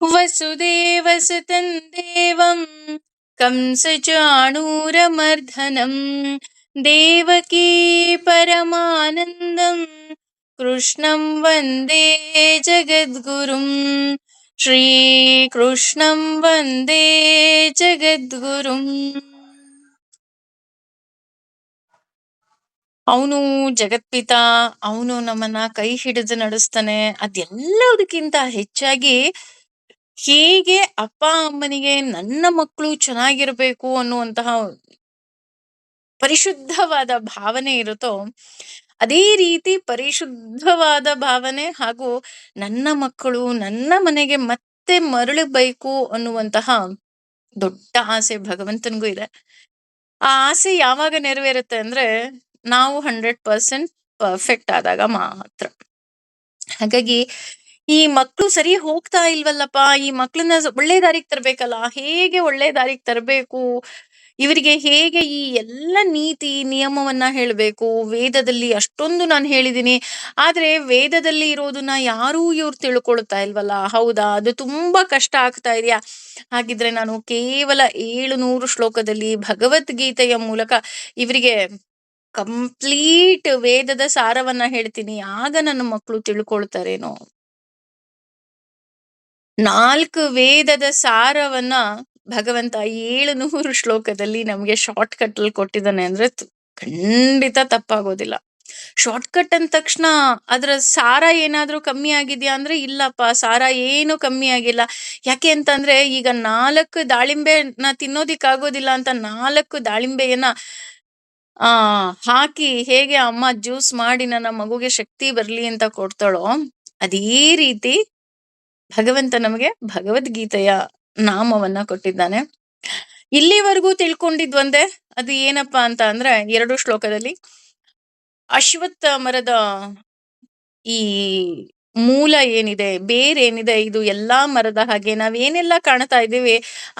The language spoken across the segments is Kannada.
वसुदेवसुतं देवं कंसचाणूरमर्दनं देवकी परमानन्दं कृष्णं वन्दे जगद्गुरुं श्रीकृष्णं वन्दे जगद्गुरुम्. ಅವನು ಜಗತ್ಪಿತ. ಅವನು ನಮ್ಮನ್ನ ಕೈ ಹಿಡಿದು ನಡೆಸ್ತಾನೆ. ಅದೆಲ್ಲದಕ್ಕಿಂತ ಹೆಚ್ಚಾಗಿ ಹೇಗೆ ಅಪ್ಪ ಅಮ್ಮನಿಗೆ ನನ್ನ ಮಕ್ಕಳು ಚೆನ್ನಾಗಿರ್ಬೇಕು ಅನ್ನುವಂತಹ ಪರಿಶುದ್ಧವಾದ ಭಾವನೆ ಇರುತ್ತೋ, ಅದೇ ರೀತಿ ಪರಿಶುದ್ಧವಾದ ಭಾವನೆ ಹಾಗೂ ನನ್ನ ಮಕ್ಕಳು ನನ್ನ ಮನೆಗೆ ಮತ್ತೆ ಮರಳಬೇಕು ಅನ್ನುವಂತಹ ದೊಡ್ಡ ಆಸೆ ಭಗವಂತನಿಗೂ ಇದೆ. ಆ ಆಸೆ ಯಾವಾಗ ನೆರವೇರುತ್ತೆ ಅಂದ್ರೆ ನಾವು 100% ಪರ್ಫೆಕ್ಟ್ ಆದಾಗ ಮಾತ್ರ. ಹಾಗಾಗಿ ಈ ಮಕ್ಳು ಸರಿ ಹೋಗ್ತಾ ಇಲ್ವಲ್ಲಪ್ಪ, ಈ ಮಕ್ಳನ್ನ ಒಳ್ಳೆ ದಾರಿಗೆ ತರ್ಬೇಕಲ್ಲ, ಹೇಗೆ ಒಳ್ಳೆ ದಾರಿಗೆ ತರಬೇಕು, ಇವರಿಗೆ ಹೇಗೆ ಈ ಎಲ್ಲ ನೀತಿ ನಿಯಮವನ್ನ ಹೇಳ್ಬೇಕು. ವೇದದಲ್ಲಿ ಅಷ್ಟೊಂದು ನಾನು ಹೇಳಿದೀನಿ, ಆದ್ರೆ ವೇದದಲ್ಲಿ ಇರೋದನ್ನ ಯಾರೂ ಇವ್ರು ತಿಳ್ಕೊಳ್ತಾ ಇಲ್ವಲ್ಲ. ಹೌದಾ, ಅದು ತುಂಬಾ ಕಷ್ಟ ಆಗ್ತಾ ಇದೆಯಾ? ಹಾಗಿದ್ರೆ ನಾನು ಕೇವಲ 700 ಶ್ಲೋಕದಲ್ಲಿ ಭಗವದ್ಗೀತೆಯ ಮೂಲಕ ಇವರಿಗೆ ಕಂಪ್ಲೀಟ್ ವೇದದ ಸಾರವನ್ನ ಹೇಳ್ತೀನಿ, ಆಗ ನನ್ನ ಮಕ್ಕಳು ತಿಳ್ಕೊಳ್ತಾರೇನೋ. 4 ವೇದದ ಸಾರವನ್ನ ಭಗವಂತ 700 ಶ್ಲೋಕದಲ್ಲಿ ನಮ್ಗೆ ಶಾರ್ಟ್ ಕಟ್ ಅಲ್ಲಿ ಕೊಟ್ಟಿದ್ದಾನೆ ಅಂದ್ರೆ ಖಂಡಿತ ತಪ್ಪಾಗೋದಿಲ್ಲ. ಶಾರ್ಟ್ ಕಟ್ ಅಂದ ತಕ್ಷಣ ಅದ್ರ ಸಾರ ಏನಾದ್ರೂ ಕಮ್ಮಿ ಆಗಿದ್ಯಾ ಅಂದ್ರೆ ಇಲ್ಲಪ್ಪ, ಸಾರ ಏನು ಕಮ್ಮಿ ಆಗಿಲ್ಲ. ಯಾಕೆ ಅಂತಂದ್ರೆ ಈಗ 4 ದಾಳಿಂಬೆನ ತಿನ್ನೋದಿಕ್ಕಾಗೋದಿಲ್ಲ ಅಂತ 4 ದಾಳಿಂಬೆಯನ್ನ ಹಾಕಿ ಹೇಗೆ ಅಮ್ಮ ಜ್ಯೂಸ್ ಮಾಡಿ ನನ್ನ ಮಗುಗೆ ಶಕ್ತಿ ಬರ್ಲಿ ಅಂತ ಕೊಡ್ತಾಳೋ, ಅದೇ ರೀತಿ ಭಗವಂತ ನಮಗೆ ಭಗವದ್ಗೀತೆಯ ನಾಮವನ್ನ ಕೊಟ್ಟಿದ್ದಾನೆ. ಇಲ್ಲಿವರೆಗೂ ತಿಳ್ಕೊಂಡಿದ್ವಂದೆ, ಅದು ಏನಪ್ಪಾ ಅಂತ ಅಂದ್ರೆ 2 ಶ್ಲೋಕದಲ್ಲಿ ಅಶ್ವತ್ಥ ಮರದ ಈ ಮೂಲ ಏನಿದೆ, ಬೇರೇನಿದೆ, ಇದು ಎಲ್ಲಾ ಮರದ ಹಾಗೆ ನಾವೇನೆಲ್ಲ ಕಾಣ್ತಾ ಇದ್ದೀವಿ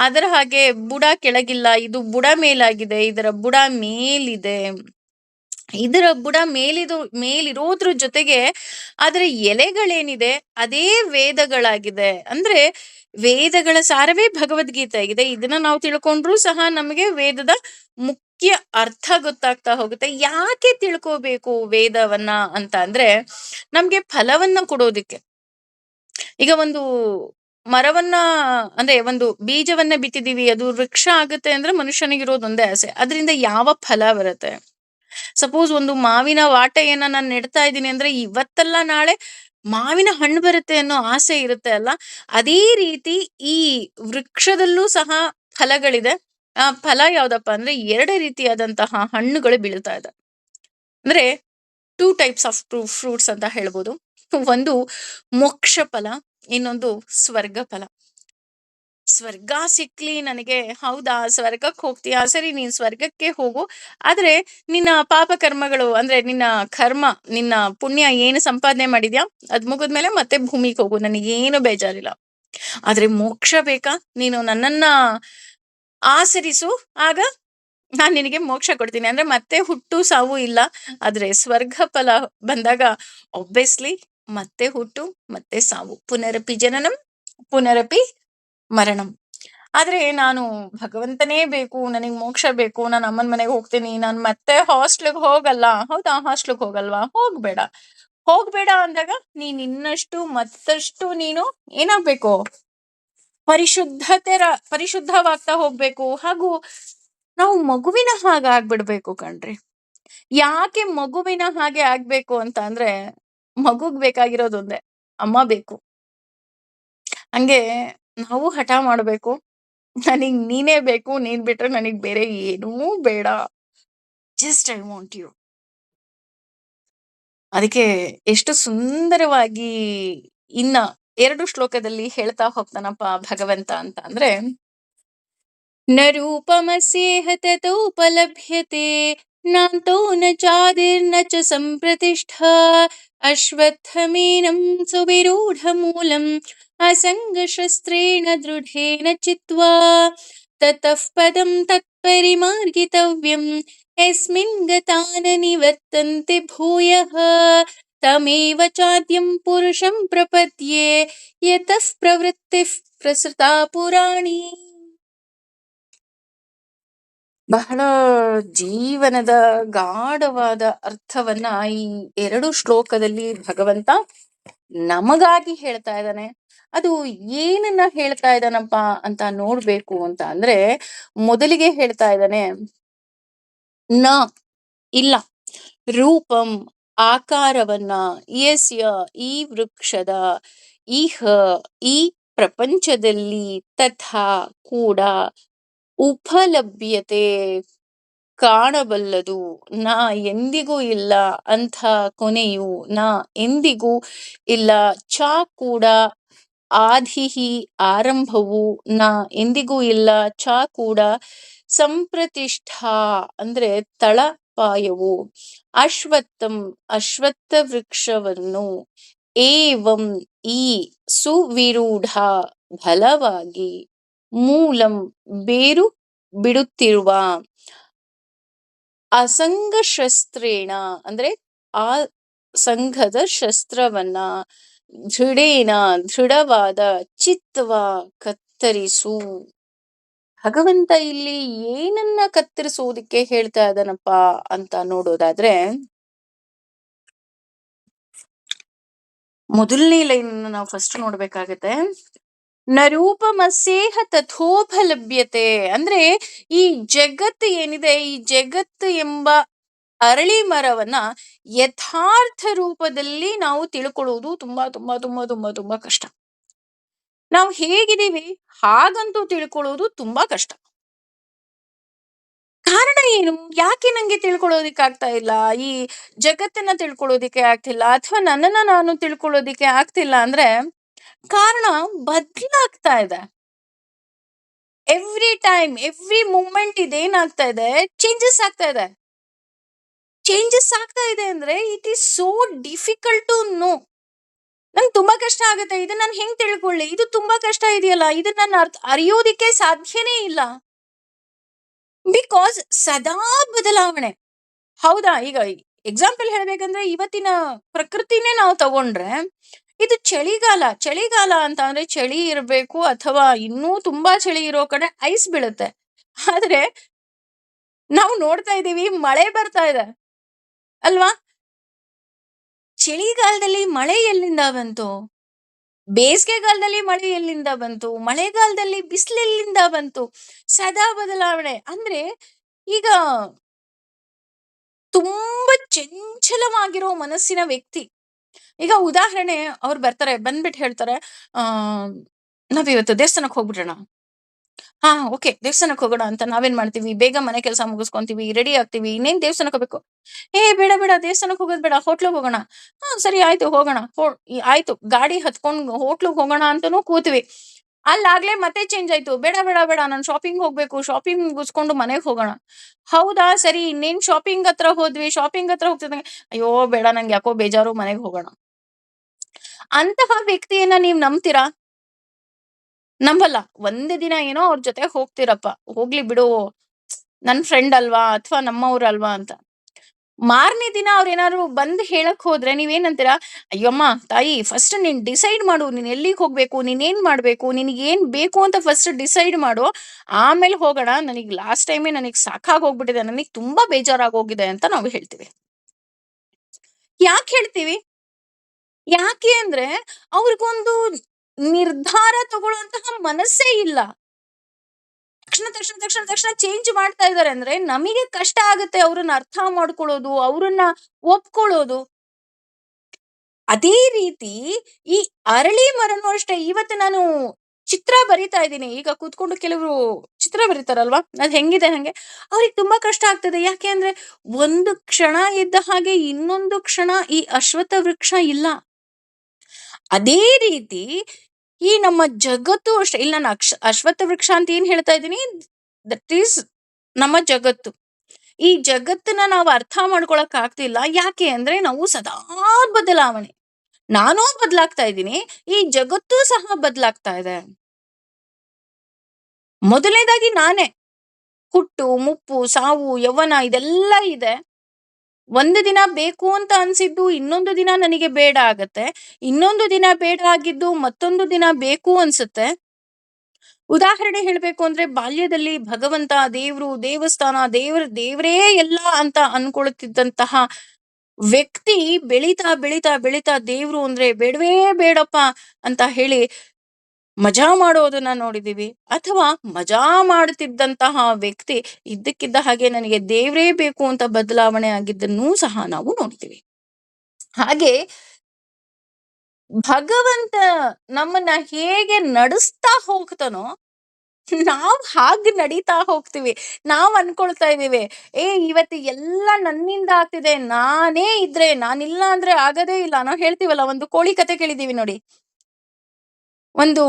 ಅದರ ಹಾಗೆ ಬುಡ ಕೆಳಗಿಲ್ಲ, ಇದು ಬುಡ ಮೇಲಾಗಿದೆ, ಇದರ ಬುಡ ಮೇಲಿದೆ. ಇದರ ಬುಡ ಮೇಲಿರೋದ್ರ ಜೊತೆಗೆ ಅದರ ಎಲೆಗಳೇನಿದೆ ಅದೇ ವೇದಗಳಾಗಿದೆ. ಅಂದ್ರೆ ವೇದಗಳ ಸಾರವೇ ಭಗವದ್ಗೀತೆ ಆಗಿದೆ. ಇದನ್ನ ನಾವು ತಿಳ್ಕೊಂಡ್ರು ಸಹ ನಮಗೆ ವೇದದ ಮುಖ್ಯ ಅರ್ಥ ಗೊತ್ತಾಗ್ತಾ ಹೋಗುತ್ತೆ. ಯಾಕೆ ತಿಳ್ಕೋಬೇಕು ವೇದವನ್ನ ಅಂತ ಅಂದ್ರೆ ನಮ್ಗೆ ಫಲವನ್ನ ಕೊಡೋದಿಕ್ಕೆ. ಈಗ ಒಂದು ಮರವನ್ನ ಅಂದ್ರೆ ಒಂದು ಬೀಜವನ್ನ ಬಿತ್ತಿದೀವಿ, ಅದು ವೃಕ್ಷ ಆಗುತ್ತೆ ಅಂದ್ರೆ ಮನುಷ್ಯನಿಗಿರೋದು ಒಂದೇ ಆಸೆ, ಅದರಿಂದ ಯಾವ ಫಲ ಬರುತ್ತೆ? ಸಪೋಸ್ ಒಂದು ಮಾವಿನ ವಾಟೆಯನ್ನ ನಾನು ನೆಡ್ತಾ ಇದ್ದೀನಿ ಅಂದ್ರೆ ಇವತ್ತಲ್ಲ ನಾಳೆ ಮಾವಿನ ಹಣ್ಣು ಬರುತ್ತೆ ಅನ್ನೋ ಆಸೆ ಇರುತ್ತೆ ಅಲ್ಲ. ಅದೇ ರೀತಿ ಈ ವೃಕ್ಷದಲ್ಲೂ ಸಹ ಫಲಗಳಿದೆ. ಆ ಫಲ ಯಾವ್ದಪ್ಪ ಅಂದ್ರೆ 2 ರೀತಿಯಾದಂತಹ ಹಣ್ಣುಗಳು ಬೀಳ್ತಾ ಇದೆ. ಅಂದ್ರೆ 2 ಟೈಪ್ಸ್ ಆಫ್ ಫ್ರೂಟ್ಸ್ ಅಂತ ಹೇಳ್ಬೋದು. ಒಂದು ಮೋಕ್ಷ ಫಲ, ಇನ್ನೊಂದು ಸ್ವರ್ಗ ಫಲ. ಸ್ವರ್ಗ ಸಿಕ್ಲಿ ನನಗೆ, ಹೌದಾ ಸ್ವರ್ಗಕ್ಕೆ ಹೋಗ್ತೀಯಾ, ಸರಿ ನೀನ್ ಸ್ವರ್ಗಕ್ಕೆ ಹೋಗು, ಆದ್ರೆ ನಿನ್ನ ಪಾಪ ಕರ್ಮಗಳು ಅಂದ್ರೆ ನಿನ್ನ ಕರ್ಮ, ನಿನ್ನ ಪುಣ್ಯ ಏನು ಸಂಪಾದನೆ ಮಾಡಿದ್ಯಾ ಅದ್ ಮುಗಿದ್ಮೇಲೆ ಮತ್ತೆ ಭೂಮಿಗೆ ಹೋಗು, ನನಗೇನು ಬೇಜಾರಿಲ್ಲ. ಆದ್ರೆ ಮೋಕ್ಷ ಬೇಕಾ, ನೀನು ನನ್ನನ್ನ ಆಚರಿಸು, ಆಗ ನಾನ್ ನಿನಗೆ ಮೋಕ್ಷ ಕೊಡ್ತೀನಿ. ಅಂದ್ರೆ ಮತ್ತೆ ಹುಟ್ಟು ಸಾವು ಇಲ್ಲ. ಆದ್ರೆ ಸ್ವರ್ಗ ಫಲ ಬಂದಾಗ ಆಬ್ವಿಯಸ್ಲಿ ಮತ್ತೆ ಹುಟ್ಟು ಮತ್ತೆ ಸಾವು, ಪುನರಪಿ ಜನನಂ ಪುನರಪಿ ಮರಣಂ. ಆದ್ರೆ ನಾನು ಭಗವಂತನೇ ಬೇಕು, ನನಗ್ ಮೋಕ್ಷ ಬೇಕು, ನಾನು ಅಮ್ಮನ ಮನೆಗೆ ಹೋಗ್ತೀನಿ, ನಾನು ಮತ್ತೆ ಹಾಸ್ಟ್ಲಿಗೆ ಹೋಗಲ್ಲ. ಹೌದಾ, ಹಾಸ್ಟ್ಲಿಗೆ ಹೋಗಲ್ವಾ? ಹೋಗ್ಬೇಡ. ಹೋಗ್ಬೇಡ ಅಂದಾಗ ನೀನ್ ಇನ್ನಷ್ಟು ಮತ್ತಷ್ಟು ನೀನು ಏನಾಗ್ಬೇಕು, ಪರಿಶುದ್ಧವಾಗ್ತಾ ಹೋಗ್ಬೇಕು. ಹಾಗೂ ನಾವು ಮಗುವಿನ ಹಾಗೆ ಆಗ್ಬಿಡ್ಬೇಕು ಕಣ್ರಿ. ಯಾಕೆ ಮಗುವಿನ ಹಾಗೆ ಆಗ್ಬೇಕು ಅಂತ ಅಂದ್ರೆ ಮಗುಗ್ ಬೇಕಾಗಿರೋದೊಂದೇ, ಅಮ್ಮ ಬೇಕು. ಹಂಗೆ ನಾವು ಹಠ ಮಾಡ್ಬೇಕು, ನನಗ್ ನೀನೇ ಬೇಕು, ನೀನ್ ಬಿಟ್ರೆ ನನಗ್ ಬೇರೆ ಏನೂ ಬೇಡ, ಜಸ್ಟ್ ಐ ವಾಂಟ್ ಯು. ಅದಕ್ಕೆ ಎಷ್ಟು ಸುಂದರವಾಗಿ ಇನ್ನ 2 ಶ್ಲೋಕದಲ್ಲಿ ಹೇಳ್ತಾ ಹೋಗ್ತಾನಪ್ಪ ಭಗವಂತ ಅಂತ ಅಂದ್ರೆ, ನ ರೂಪಮಸ್ಯೇಹ ತತೋಪಲಭ್ಯತೆ ನಾಂತೋ ನ ಚಾದಿರ್ನ ಚ ಸಂಪ್ರತಿಷ್ಠಾ ಅಶ್ವತ್ಥಮೇನಂ ಸುವಿರೂಢಮೂಲಂ ಅಸಂಗಶಸ್ತ್ರೇಣ ದೃಢೇನ ಚಿತ್ವಾ ತತಃ ಪದಂ ತತ್ಪರಿಮಾರ್ಗಿತವ್ಯಂ ಯಸ್ಮಿನ್ ಗತಾ ನ ನಿವರ್ತಂತೆ ಭೂಯಃ ತಮೇವ ಚಾದ್ಯಂ ಪುರುಷಂ ಪ್ರಪದ್ಯೆ ಯತಃ ಪ್ರವೃತ್ತಿ ಪ್ರಸೃತಾ ಪುರಾಣಿ. ಬಹಳ ಜೀವನದ ಗಾಢವಾದ ಅರ್ಥವನ್ನ ಈ 2 ಶ್ಲೋಕದಲ್ಲಿ ಭಗವಂತ ನಮಗಾಗಿ ಹೇಳ್ತಾ ಇದ್ದಾನೆ. ಅದು ಏನನ್ನ ಹೇಳ್ತಾ ಇದ್ದಾನಪ್ಪ ಅಂತ ನೋಡ್ಬೇಕು ಅಂತ ಅಂದ್ರೆ, ಮೊದಲಿಗೆ ಹೇಳ್ತಾ ಇದ್ದಾನೆ ನ ಇಲ್ಲ, ರೂಪಂ ಆಕಾರವನ್ನ, ಯಸ್ಯ ಈ ವೃಕ್ಷದ, ಇಹ ಈ ಪ್ರಪಂಚದಲ್ಲಿ, ತಥಾ ಕೂಡ, ಉಪಲಭ್ಯತೆ ಕಾಣಬಲ್ಲದು, ನಾ ಎಂದಿಗೂ ಇಲ್ಲ, ಅಂಥ ಕೊನೆಯು ನಾ ಎಂದಿಗೂ ಇಲ್ಲ, ಚ ಕೂಡ, ಆದಿಹಿ ಆರಂಭವು ನಾ ಎಂದಿಗೂ ಇಲ್ಲ, ಚ ಕೂಡ, ಸಂಪ್ರತಿಷ್ಠಾ ಅಂದ್ರೆ ತಳಪಾಯವು, ಅಶ್ವತ್ಥಂ ಅಶ್ವತ್ಥ ವೃಕ್ಷವನ್ನು, ಏವಂ ಈ ಸುವಿರೂಢ ಬಲವಾಗಿ, ಮೂಲಂ ಬೇರು ಬಿಡುತ್ತಿರುವ, ಅಸಂಗ ಶಸ್ತ್ರೇಣ ಅಂದ್ರೆ ಆ ಸಂಘದ ಶಸ್ತ್ರವನ್ನ, ದೃಢೇನ ದೃಢವಾದ, ಚಿತ್ವ ಕತ್ತರಿಸು. ಭಗವಂತ ಇಲ್ಲಿ ಏನನ್ನ ಕತ್ತರಿಸುವುದಕ್ಕೆ ಹೇಳ್ತಾ ಇದ್ದಾನಪ್ಪ ಅಂತ ನೋಡೋದಾದ್ರೆ, ಮೊದಲನೇ ಲೈನ್ ನಾವು ಫಸ್ಟ್ ನೋಡ್ಬೇಕಾಗತ್ತೆ. ನ ರೂಪಮಸ್ಯೇಹ ತಥೋಪಲಭ್ಯತೆ ಅಂದ್ರೆ ಈ ಜಗತ್ತು ಏನಿದೆ, ಈ ಜಗತ್ತು ಎಂಬ ಅರಳಿ ಮರವನ್ನ ಯಥಾರ್ಥ ರೂಪದಲ್ಲಿ ನಾವು ತಿಳ್ಕೊಳ್ಳುವುದು ತುಂಬಾ ತುಂಬಾ ತುಂಬಾ ತುಂಬಾ ತುಂಬಾ ಕಷ್ಟ. ನಾವು ಹೇಗಿದ್ದೀವಿ ಹಾಗಂತೂ ತಿಳ್ಕೊಳ್ಳೋದು ತುಂಬಾ ಕಷ್ಟ. ಕಾರಣ ಏನು? ಯಾಕೆ ನಂಗೆ ತಿಳ್ಕೊಳ್ಳೋದಿಕ್ಕೆ ಆಗ್ತಾ ಇಲ್ಲ? ಈ ಜಗತ್ತನ್ನ ತಿಳ್ಕೊಳ್ಳೋದಿಕ್ಕೆ ಆಗ್ತಿಲ್ಲ, ಅಥವಾ ನನ್ನನ್ನ ನಾನು ತಿಳ್ಕೊಳ್ಳೋದಿಕ್ಕೆ ಆಗ್ತಿಲ್ಲ ಅಂದ್ರೆ ಕಾರಣ ಬದಲಾಗ್ತಾ ಇದೆ. ಎವ್ರಿ ಟೈಮ್ ಎವ್ರಿ ಮೂಮೆಂಟ್ ಇದೇನಾಗ್ತಾ ಇದೆ, ಚೇಂಜಸ್ ಆಗ್ತಾ ಇದೆ. ಚೇಂಜಸ್ ಆಗ್ತಾ ಇದೆ ಅಂದ್ರೆ it is so difficult to know. ನಂಗೆ ತುಂಬಾ ಕಷ್ಟ ಆಗುತ್ತೆ, ಇದನ್ನ ನಾನು ಹೆಂಗ್ ತಿಳ್ಕೊಳ್ಳಿ, ಇದು ತುಂಬಾ ಕಷ್ಟ ಇದೆಯಲ್ಲ, ಇದನ್ನ ನಾನು ಅರಿಯೋದಿಕ್ಕೆ ಸಾಧ್ಯನೇ ಇಲ್ಲ. ಬಿಕಾಸ್ ಸದಾ ಬದಲಾವಣೆ. ಹೌದಾ? ಈಗ ಎಕ್ಸಾಂಪಲ್ ಹೇಳ್ಬೇಕಂದ್ರೆ ಇವತ್ತಿನ ಪ್ರಕೃತಿನೇ ನಾವು ತಗೊಂಡ್ರೆ, ಇದು ಚಳಿಗಾಲ. ಚಳಿಗಾಲ ಅಂತ ಅಂದ್ರೆ ಚಳಿ ಇರಬೇಕು, ಅಥವಾ ಇನ್ನೂ ತುಂಬಾ ಚಳಿ ಇರೋ ಕಡೆ ಐಸ್ ಬೀಳುತ್ತೆ. ಆದ್ರೆ ನಾವು ನೋಡ್ತಾ ಇದೀವಿ ಮಳೆ ಬರ್ತಾ ಇದೆ ಅಲ್ವಾ? ಚಳಿಗಾಲದಲ್ಲಿ ಮಳೆ ಎಲ್ಲಿಂದ ಬಂತು? ಬೇಸಿಗೆಗಾಲದಲ್ಲಿ ಮಳೆ ಎಲ್ಲಿಂದ ಬಂತು? ಮಳೆಗಾಲದಲ್ಲಿ ಬಿಸಿಲು ಎಲ್ಲಿಂದ ಬಂತು? ಸದಾ ಬದಲಾವಣೆ. ಅಂದ್ರೆ ಈಗ ತುಂಬಾ ಚಂಚಲವಾಗಿರೋ ಮನಸ್ಸಿನ ವ್ಯಕ್ತಿ, ಈಗ ಉದಾಹರಣೆ ಅವ್ರು ಬರ್ತಾರೆ, ಬಂದ್ಬಿಟ್ಟು ಹೇಳ್ತಾರೆ, ಆ ನಾವಿವತ್ತು ದೇವಸ್ಥಾನಕ್ಕೆ ಹೋಗ್ಬಿಡೋಣ. ಹಾ, ಓಕೆ, ದೇವಸ್ಥಾನಕ್ಕೆ ಹೋಗೋಣ ಅಂತ ನಾವೇನ್ ಮಾಡ್ತೀವಿ, ಬೇಗ ಮನೆ ಕೆಲಸ ಮುಗಿಸ್ಕೊಂತೀವಿ, ರೆಡಿ ಆಗ್ತೀವಿ, ಇನ್ನೇನ್ ದೇವಸ್ಥಾನಕ್ಕೆ ಹೋಗ್ಬೇಕು. ಬೇಡ ಬೇಡ, ದೇವಸ್ಥಾನಕ್ಕೆ ಹೋಗೋದ್ ಬೇಡ, ಹೋಟ್ಲಿಗೆ ಹೋಗೋಣ. ಹಾ ಸರಿ, ಆಯ್ತು ಹೋಗೋಣ. ಆಯ್ತು, ಗಾಡಿ ಹತ್ಕೊಂಡು ಹೋಟ್ಲಿಗೆ ಹೋಗೋಣ ಅಂತಾನೂ ಕೂತ್ವಿ. ಅಲ್ಲಾಗ್ಲೇ ಮತ್ತೆ ಚೇಂಜ್ ಆಯ್ತು. ಬೇಡ ಬೇಡ ಬೇಡ, ನಾನು ಶಾಪಿಂಗ್ ಹೋಗ್ಬೇಕು, ಶಾಪಿಂಗ್ ಮುಗಿಸ್ಕೊಂಡು ಮನೆಗೆ ಹೋಗೋಣ. ಹೌದಾ, ಸರಿ, ಇನ್ನೇನ್ ಶಾಪಿಂಗ್ ಹತ್ರ ಹೋದ್ವಿ. ಶಾಪಿಂಗ್ ಹತ್ರ ಹೋಗ್ತಿದ್ದಂಗೆ, ಅಯ್ಯೋ ಬೇಡ, ನಂಗೆ ಯಾಕೋ ಬೇಜಾರು, ಮನೆಗೆ ಹೋಗೋಣ. ಅಂತಹ ವ್ಯಕ್ತಿಯನ್ನ ನೀವ್ ನಂಬ್ತೀರಾ? ನಂಬಲ್ಲ. ಒಂದೇ ದಿನ ಏನೋ ಅವ್ರ ಜೊತೆ ಹೋಗ್ತಿರಪ್ಪ, ಹೋಗ್ಲಿ ಬಿಡು, ನನ್ ಫ್ರೆಂಡ್ ಅಲ್ವಾ, ಅಥವಾ ನಮ್ಮವ್ರಲ್ವಾ ಅಂತ. ಮಾರನೇ ದಿನ ಅವ್ರೇನಾದ್ರು ಬಂದ್ ಹೇಳಕ್ ಹೋದ್ರೆ ನೀವೇನಂತೀರಾ? ಅಯ್ಯಮ್ಮ ತಾಯಿ, ಫಸ್ಟ್ ನೀನ್ ಡಿಸೈಡ್ ಮಾಡು, ನೀನ್ ಎಲ್ಲಿಗೆ ಹೋಗ್ಬೇಕು, ನೀನ್ ಏನ್ ಮಾಡ್ಬೇಕು, ನಿನಗೆ ಏನ್ ಬೇಕು ಅಂತ ಫಸ್ಟ್ ಡಿಸೈಡ್ ಮಾಡು, ಆಮೇಲೆ ಹೋಗೋಣ. ನನಗ್ ಲಾಸ್ಟ್ ಟೈಮೇ ನನಗ್ ಸಾಕಾಗಿ ಹೋಗ್ಬಿಟ್ಟಿದೆ, ನನಗ್ ತುಂಬಾ ಬೇಜಾರಾಗಿ ಹೋಗಿದೆ ಅಂತ ನಾವು ಹೇಳ್ತೀವಿ. ಯಾಕೆ ಹೇಳ್ತೀವಿ? ಯಾಕೆ ಅಂದ್ರೆ ಅವ್ರಿಗೊಂದು ನಿರ್ಧಾರ ತಗೊಳ್ಳುವಂತಹ ಮನಸ್ಸೇ ಇಲ್ಲ. ತಕ್ಷಣ ತಕ್ಷಣ ತಕ್ಷಣ ತಕ್ಷಣ ಚೇಂಜ್ ಮಾಡ್ತಾ ಇದಾರೆ ಅಂದ್ರೆ ನಮಗೆ ಕಷ್ಟ ಆಗುತ್ತೆ ಅವ್ರನ್ನ ಅರ್ಥ ಮಾಡ್ಕೊಳ್ಳೋದು, ಅವ್ರನ್ನ ಒಪ್ಕೊಳ್ಳೋದು. ಅದೇ ರೀತಿ ಈ ಅರಳಿ ಮರನೂ ಅಷ್ಟೇ. ಇವತ್ತು ನಾನು ಚಿತ್ರ ಬರಿತಾ ಇದ್ದೀನಿ, ಈಗ ಕೂತ್ಕೊಂಡು ಕೆಲವರು ಚಿತ್ರ ಬರೀತಾರಲ್ವಾ, ಅದ್ ಹೆಂಗಿದೆ ಹಂಗೆ ಅವ್ರಿಗೆ ತುಂಬಾ ಕಷ್ಟ ಆಗ್ತದೆ. ಯಾಕೆ ಅಂದ್ರೆ ಒಂದು ಕ್ಷಣ ಇದ್ದ ಹಾಗೆ ಇನ್ನೊಂದು ಕ್ಷಣ ಈ ಅಶ್ವತ್ಥ ವೃಕ್ಷ ಇಲ್ಲ. ಅದೇ ರೀತಿ ಈ ನಮ್ಮ ಜಗತ್ತು ಅಷ್ಟೇ. ಇಲ್ಲಿ ನಾನು ಅಶ್ವತ್ಥ ವೃಕ್ಷ ಅಂತ ಏನ್ ಹೇಳ್ತಾ ಇದ್ದೀನಿ, ದಟ್ ಈಸ್ ನಮ್ಮ ಜಗತ್ತು. ಈ ಜಗತ್ತನ್ನ ನಾವು ಅರ್ಥ ಮಾಡ್ಕೊಳಕ್ ಆಗ್ತಿಲ್ಲ. ಯಾಕೆ ಅಂದ್ರೆ ನಾವು ಸದಾ ಬದಲಾವಣೆ. ನಾನೂ ಬದಲಾಗ್ತಾ ಇದ್ದೀನಿ, ಈ ಜಗತ್ತೂ ಸಹ ಬದಲಾಗ್ತಾ ಇದೆ. ಮೊದಲನೇದಾಗಿ ನಾನೇ, ಹುಟ್ಟು ಮುಪ್ಪು ಸಾವು ಯೌವನ ಇದೆಲ್ಲ ಇದೆ. ಒಂದು ದಿನ ಬೇಕು ಅಂತ ಅನ್ಸಿದ್ದು ಇನ್ನೊಂದು ದಿನ ನನಗೆ ಬೇಡ ಆಗತ್ತೆ. ಇನ್ನೊಂದು ದಿನ ಬೇಡ ಆಗಿದ್ದು ಮತ್ತೊಂದು ದಿನ ಬೇಕು ಅನ್ಸುತ್ತೆ. ಉದಾಹರಣೆ ಹೇಳ್ಬೇಕು ಅಂದ್ರೆ ಬಾಲ್ಯದಲ್ಲಿ ಭಗವಂತ, ದೇವ್ರು, ದೇವಸ್ಥಾನ, ದೇವ್ರೇ ಎಲ್ಲ ಅಂತ ಅನ್ಕೊಳ್ತಿದ್ದಂತಹ ವ್ಯಕ್ತಿ ಬೆಳೀತಾ ಬೆಳೀತಾ ಬೆಳೀತಾ ದೇವ್ರು ಅಂದ್ರೆ ಬೇಡವೇ ಬೇಡಪ್ಪ ಅಂತ ಹೇಳಿ ಮಜಾ ಮಾಡೋದನ್ನ ನೋಡಿದೀವಿ. ಅಥವಾ ಮಜಾ ಮಾಡುತ್ತಿದ್ದಂತಹ ವ್ಯಕ್ತಿ ಇದ್ದಕ್ಕಿದ್ದ ಹಾಗೆ ನನಗೆ ದೇವ್ರೇ ಬೇಕು ಅಂತ ಬದಲಾವಣೆ ಆಗಿದ್ದನ್ನೂ ಸಹ ನಾವು ನೋಡ್ತೀವಿ. ಹಾಗೆ ಭಗವಂತ ನಮ್ಮನ್ನ ಹೇಗೆ ನಡೆಸ್ತಾ ಹೋಗ್ತಾನೋ ನಾವ್ ಹಾಗೆ ನಡೀತಾ ಹೋಗ್ತೀವಿ. ನಾವ್ ಅನ್ಕೊಳ್ತಾ ಇದೀವಿ, ಇವತ್ತು ಎಲ್ಲ ನನ್ನಿಂದ ಆಗ್ತಿದೆ, ನಾನೇ ಇದ್ರೆ, ನಾನಿಲ್ಲ ಅಂದ್ರೆ ಆಗದೇ ಇಲ್ಲ. ನಾವ್ ಹೇಳ್ತೀವಲ್ಲ, ಒಂದು ಕೋಳಿ ಕತೆ ಕೇಳಿದೀವಿ ನೋಡಿ. ಒಂದು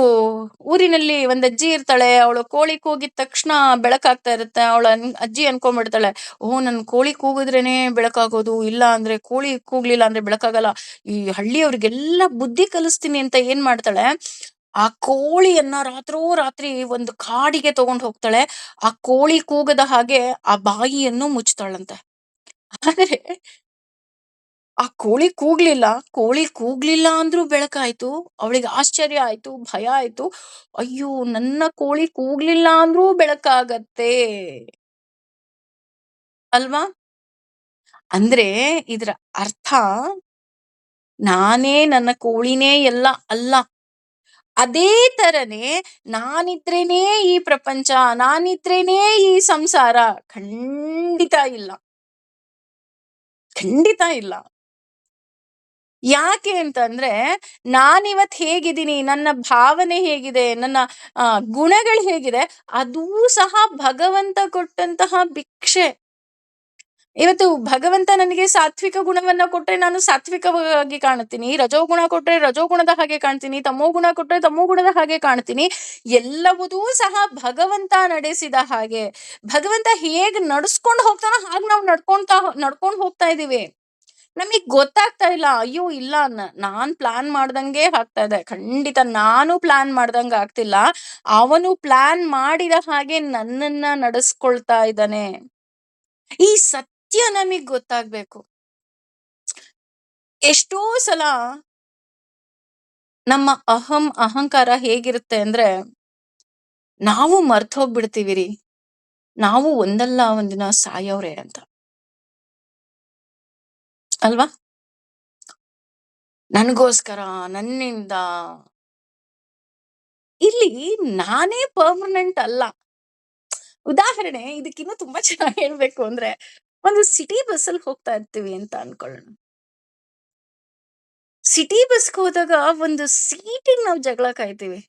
ಊರಿನಲ್ಲಿ ಒಂದ್ ಅಜ್ಜಿ ಇರ್ತಾಳೆ. ಅವಳು ಕೋಳಿ ಕೂಗಿದ ತಕ್ಷಣ ಬೆಳಕಾಗ್ತಾ ಇರುತ್ತೆ. ಅಜ್ಜಿ ಅನ್ಕೊಂಡ್ಬಿಡ್ತಾಳೆ, ನನ್ ಕೋಳಿ ಕೂಗಿದ್ರೇನೆ ಬೆಳಕಾಗೋದು, ಇಲ್ಲ ಅಂದ್ರೆ ಕೋಳಿ ಕೂಗ್ಲಿಲ್ಲ ಅಂದ್ರೆ ಬೆಳಕಾಗಲ್ಲ. ಈ ಹಳ್ಳಿಯವ್ರಿಗೆಲ್ಲ ಬುದ್ಧಿ ಕಲಿಸ್ತೀನಿ ಅಂತ ಏನ್ ಮಾಡ್ತಾಳೆ, ಆ ಕೋಳಿಯನ್ನ ರಾತ್ರೋರಾತ್ರಿ ಒಂದು ಕಾಡಿಗೆ ತಗೊಂಡ್ ಹೋಗ್ತಾಳೆ. ಆ ಕೋಳಿ ಕೂಗದ ಹಾಗೆ ಆ ಬಾಯಿಯನ್ನು ಮುಚ್ತಾಳಂತೆ. ಆದ್ರೆ ಆ ಕೋಳಿ ಕೂಗ್ಲಿಲ್ಲ ಅಂದ್ರೂ ಬೆಳಕಾಯ್ತು. ಅವಳಿಗೆ ಆಶ್ಚರ್ಯ ಆಯ್ತು, ಭಯ ಆಯ್ತು. ಅಯ್ಯೋ, ನನ್ನ ಕೋಳಿ ಕೂಗ್ಲಿಲ್ಲ ಅಂದ್ರೂ ಬೆಳಕಾಗತ್ತೆ ಅಲ್ವಾ? ಅಂದ್ರೆ ಇದ್ರ ಅರ್ಥ, ನಾನೇ ನನ್ನ ಕೋಳಿನೇ ಎಲ್ಲ ಅಲ್ಲ. ಅದೇ ತರನೇ ನಾನಿದ್ರೇನೇ ಈ ಪ್ರಪಂಚ, ನಾನಿದ್ರೇನೇ ಈ ಸಂಸಾರ. ಖಂಡಿತ ಇಲ್ಲ, ಖಂಡಿತ ಇಲ್ಲ. ಯಾಕೆ ಅಂತಂದ್ರೆ, ನಾನಿವತ್ ಹೇಗಿದ್ದೀನಿ, ನನ್ನ ಭಾವನೆ ಹೇಗಿದೆ, ನನ್ನ ಗುಣಗಳು ಹೇಗಿದೆ, ಅದೂ ಸಹ ಭಗವಂತ ಕೊಟ್ಟಂತಹ ಭಿಕ್ಷೆ. ಇವತ್ತು ಭಗವಂತ ನನಗೆ ಸಾತ್ವಿಕ ಗುಣವನ್ನ ಕೊಟ್ರೆ ನಾನು ಸಾತ್ವಿಕವಾಗಿ ಕಾಣ್ತೀನಿ, ರಜೋಗುಣ ಕೊಟ್ರೆ ರಜೋಗುಣದ ಹಾಗೆ ಕಾಣ್ತೀನಿ, ತಮೋ ಗುಣ ಕೊಟ್ರೆ ತಮೋ ಗುಣದ ಹಾಗೆ ಕಾಣ್ತೀನಿ. ಎಲ್ಲವುದೂ ಸಹ ಭಗವಂತ ನಡೆಸಿದ ಹಾಗೆ. ಭಗವಂತ ಹೇಗ್ ನಡ್ಸ್ಕೊಂಡ್ ಹೋಗ್ತಾನೋ ಹಾಗೆ ನಾವು ನಡ್ಕೊಂಡ್ ಹೋಗ್ತಾ ಇದೀವಿ. ನಮಗ್ ಗೊತ್ತಾಗ್ತಾ ಇಲ್ಲ. ಅಯ್ಯೋ ಇಲ್ಲ, ನಾನ್ ಪ್ಲಾನ್ ಮಾಡ್ದಂಗೆ ಆಗ್ತಾ ಇದೆ. ಖಂಡಿತ ನಾನು ಪ್ಲಾನ್ ಮಾಡ್ದಂಗ ಆಗ್ತಿಲ್ಲ. ಅವನು ಪ್ಲಾನ್ ಮಾಡಿದ ಹಾಗೆ ನನ್ನನ್ನ ನಡೆಸ್ಕೊಳ್ತಾ ಇದ್ದಾನೆ. ಈ ಸತ್ಯ ನಮಗ್ ಗೊತ್ತಾಗ್ಬೇಕು. ಎಷ್ಟೋ ಸಲ ನಮ್ಮ ಅಹಂಕಾರ ಹೇಗಿರುತ್ತೆ ಅಂದ್ರೆ, ನಾವು ಮರ್ತ್ ಹೋಗ್ಬಿಡ್ತೀವಿ ನಾವು ಒಂದಲ್ಲ ಒಂದಿನ ಸಾಯೋರೆ ಅಂತ, ಅಲ್ವಾ? ನನ್ಗೋಸ್ಕರ, ನನ್ನಿಂದ. ಇಲ್ಲಿ ನಾನೇ ಪರ್ಮನೆಂಟ್ ಅಲ್ಲ. ಉದಾಹರಣೆ ಇದಕ್ಕಿನ್ನೂ ತುಂಬಾ ಚೆನ್ನಾಗಿ ಹೇಳ್ಬೇಕು ಅಂದ್ರೆ, ಒಂದು ಸಿಟಿ ಬಸ್ ಅಲ್ಲಿ ಹೋಗ್ತಾ ಇರ್ತೀವಿ ಅಂತ ಅನ್ಕೊಳ್ಳೋಣ. ಸಿಟಿ ಬಸ್ಗೆ ಹೋದಾಗ ಒಂದು ಸೀಟಿಗೆ ನಾವು ಜಗಳ ಕಾಯ್ತೀವಿ,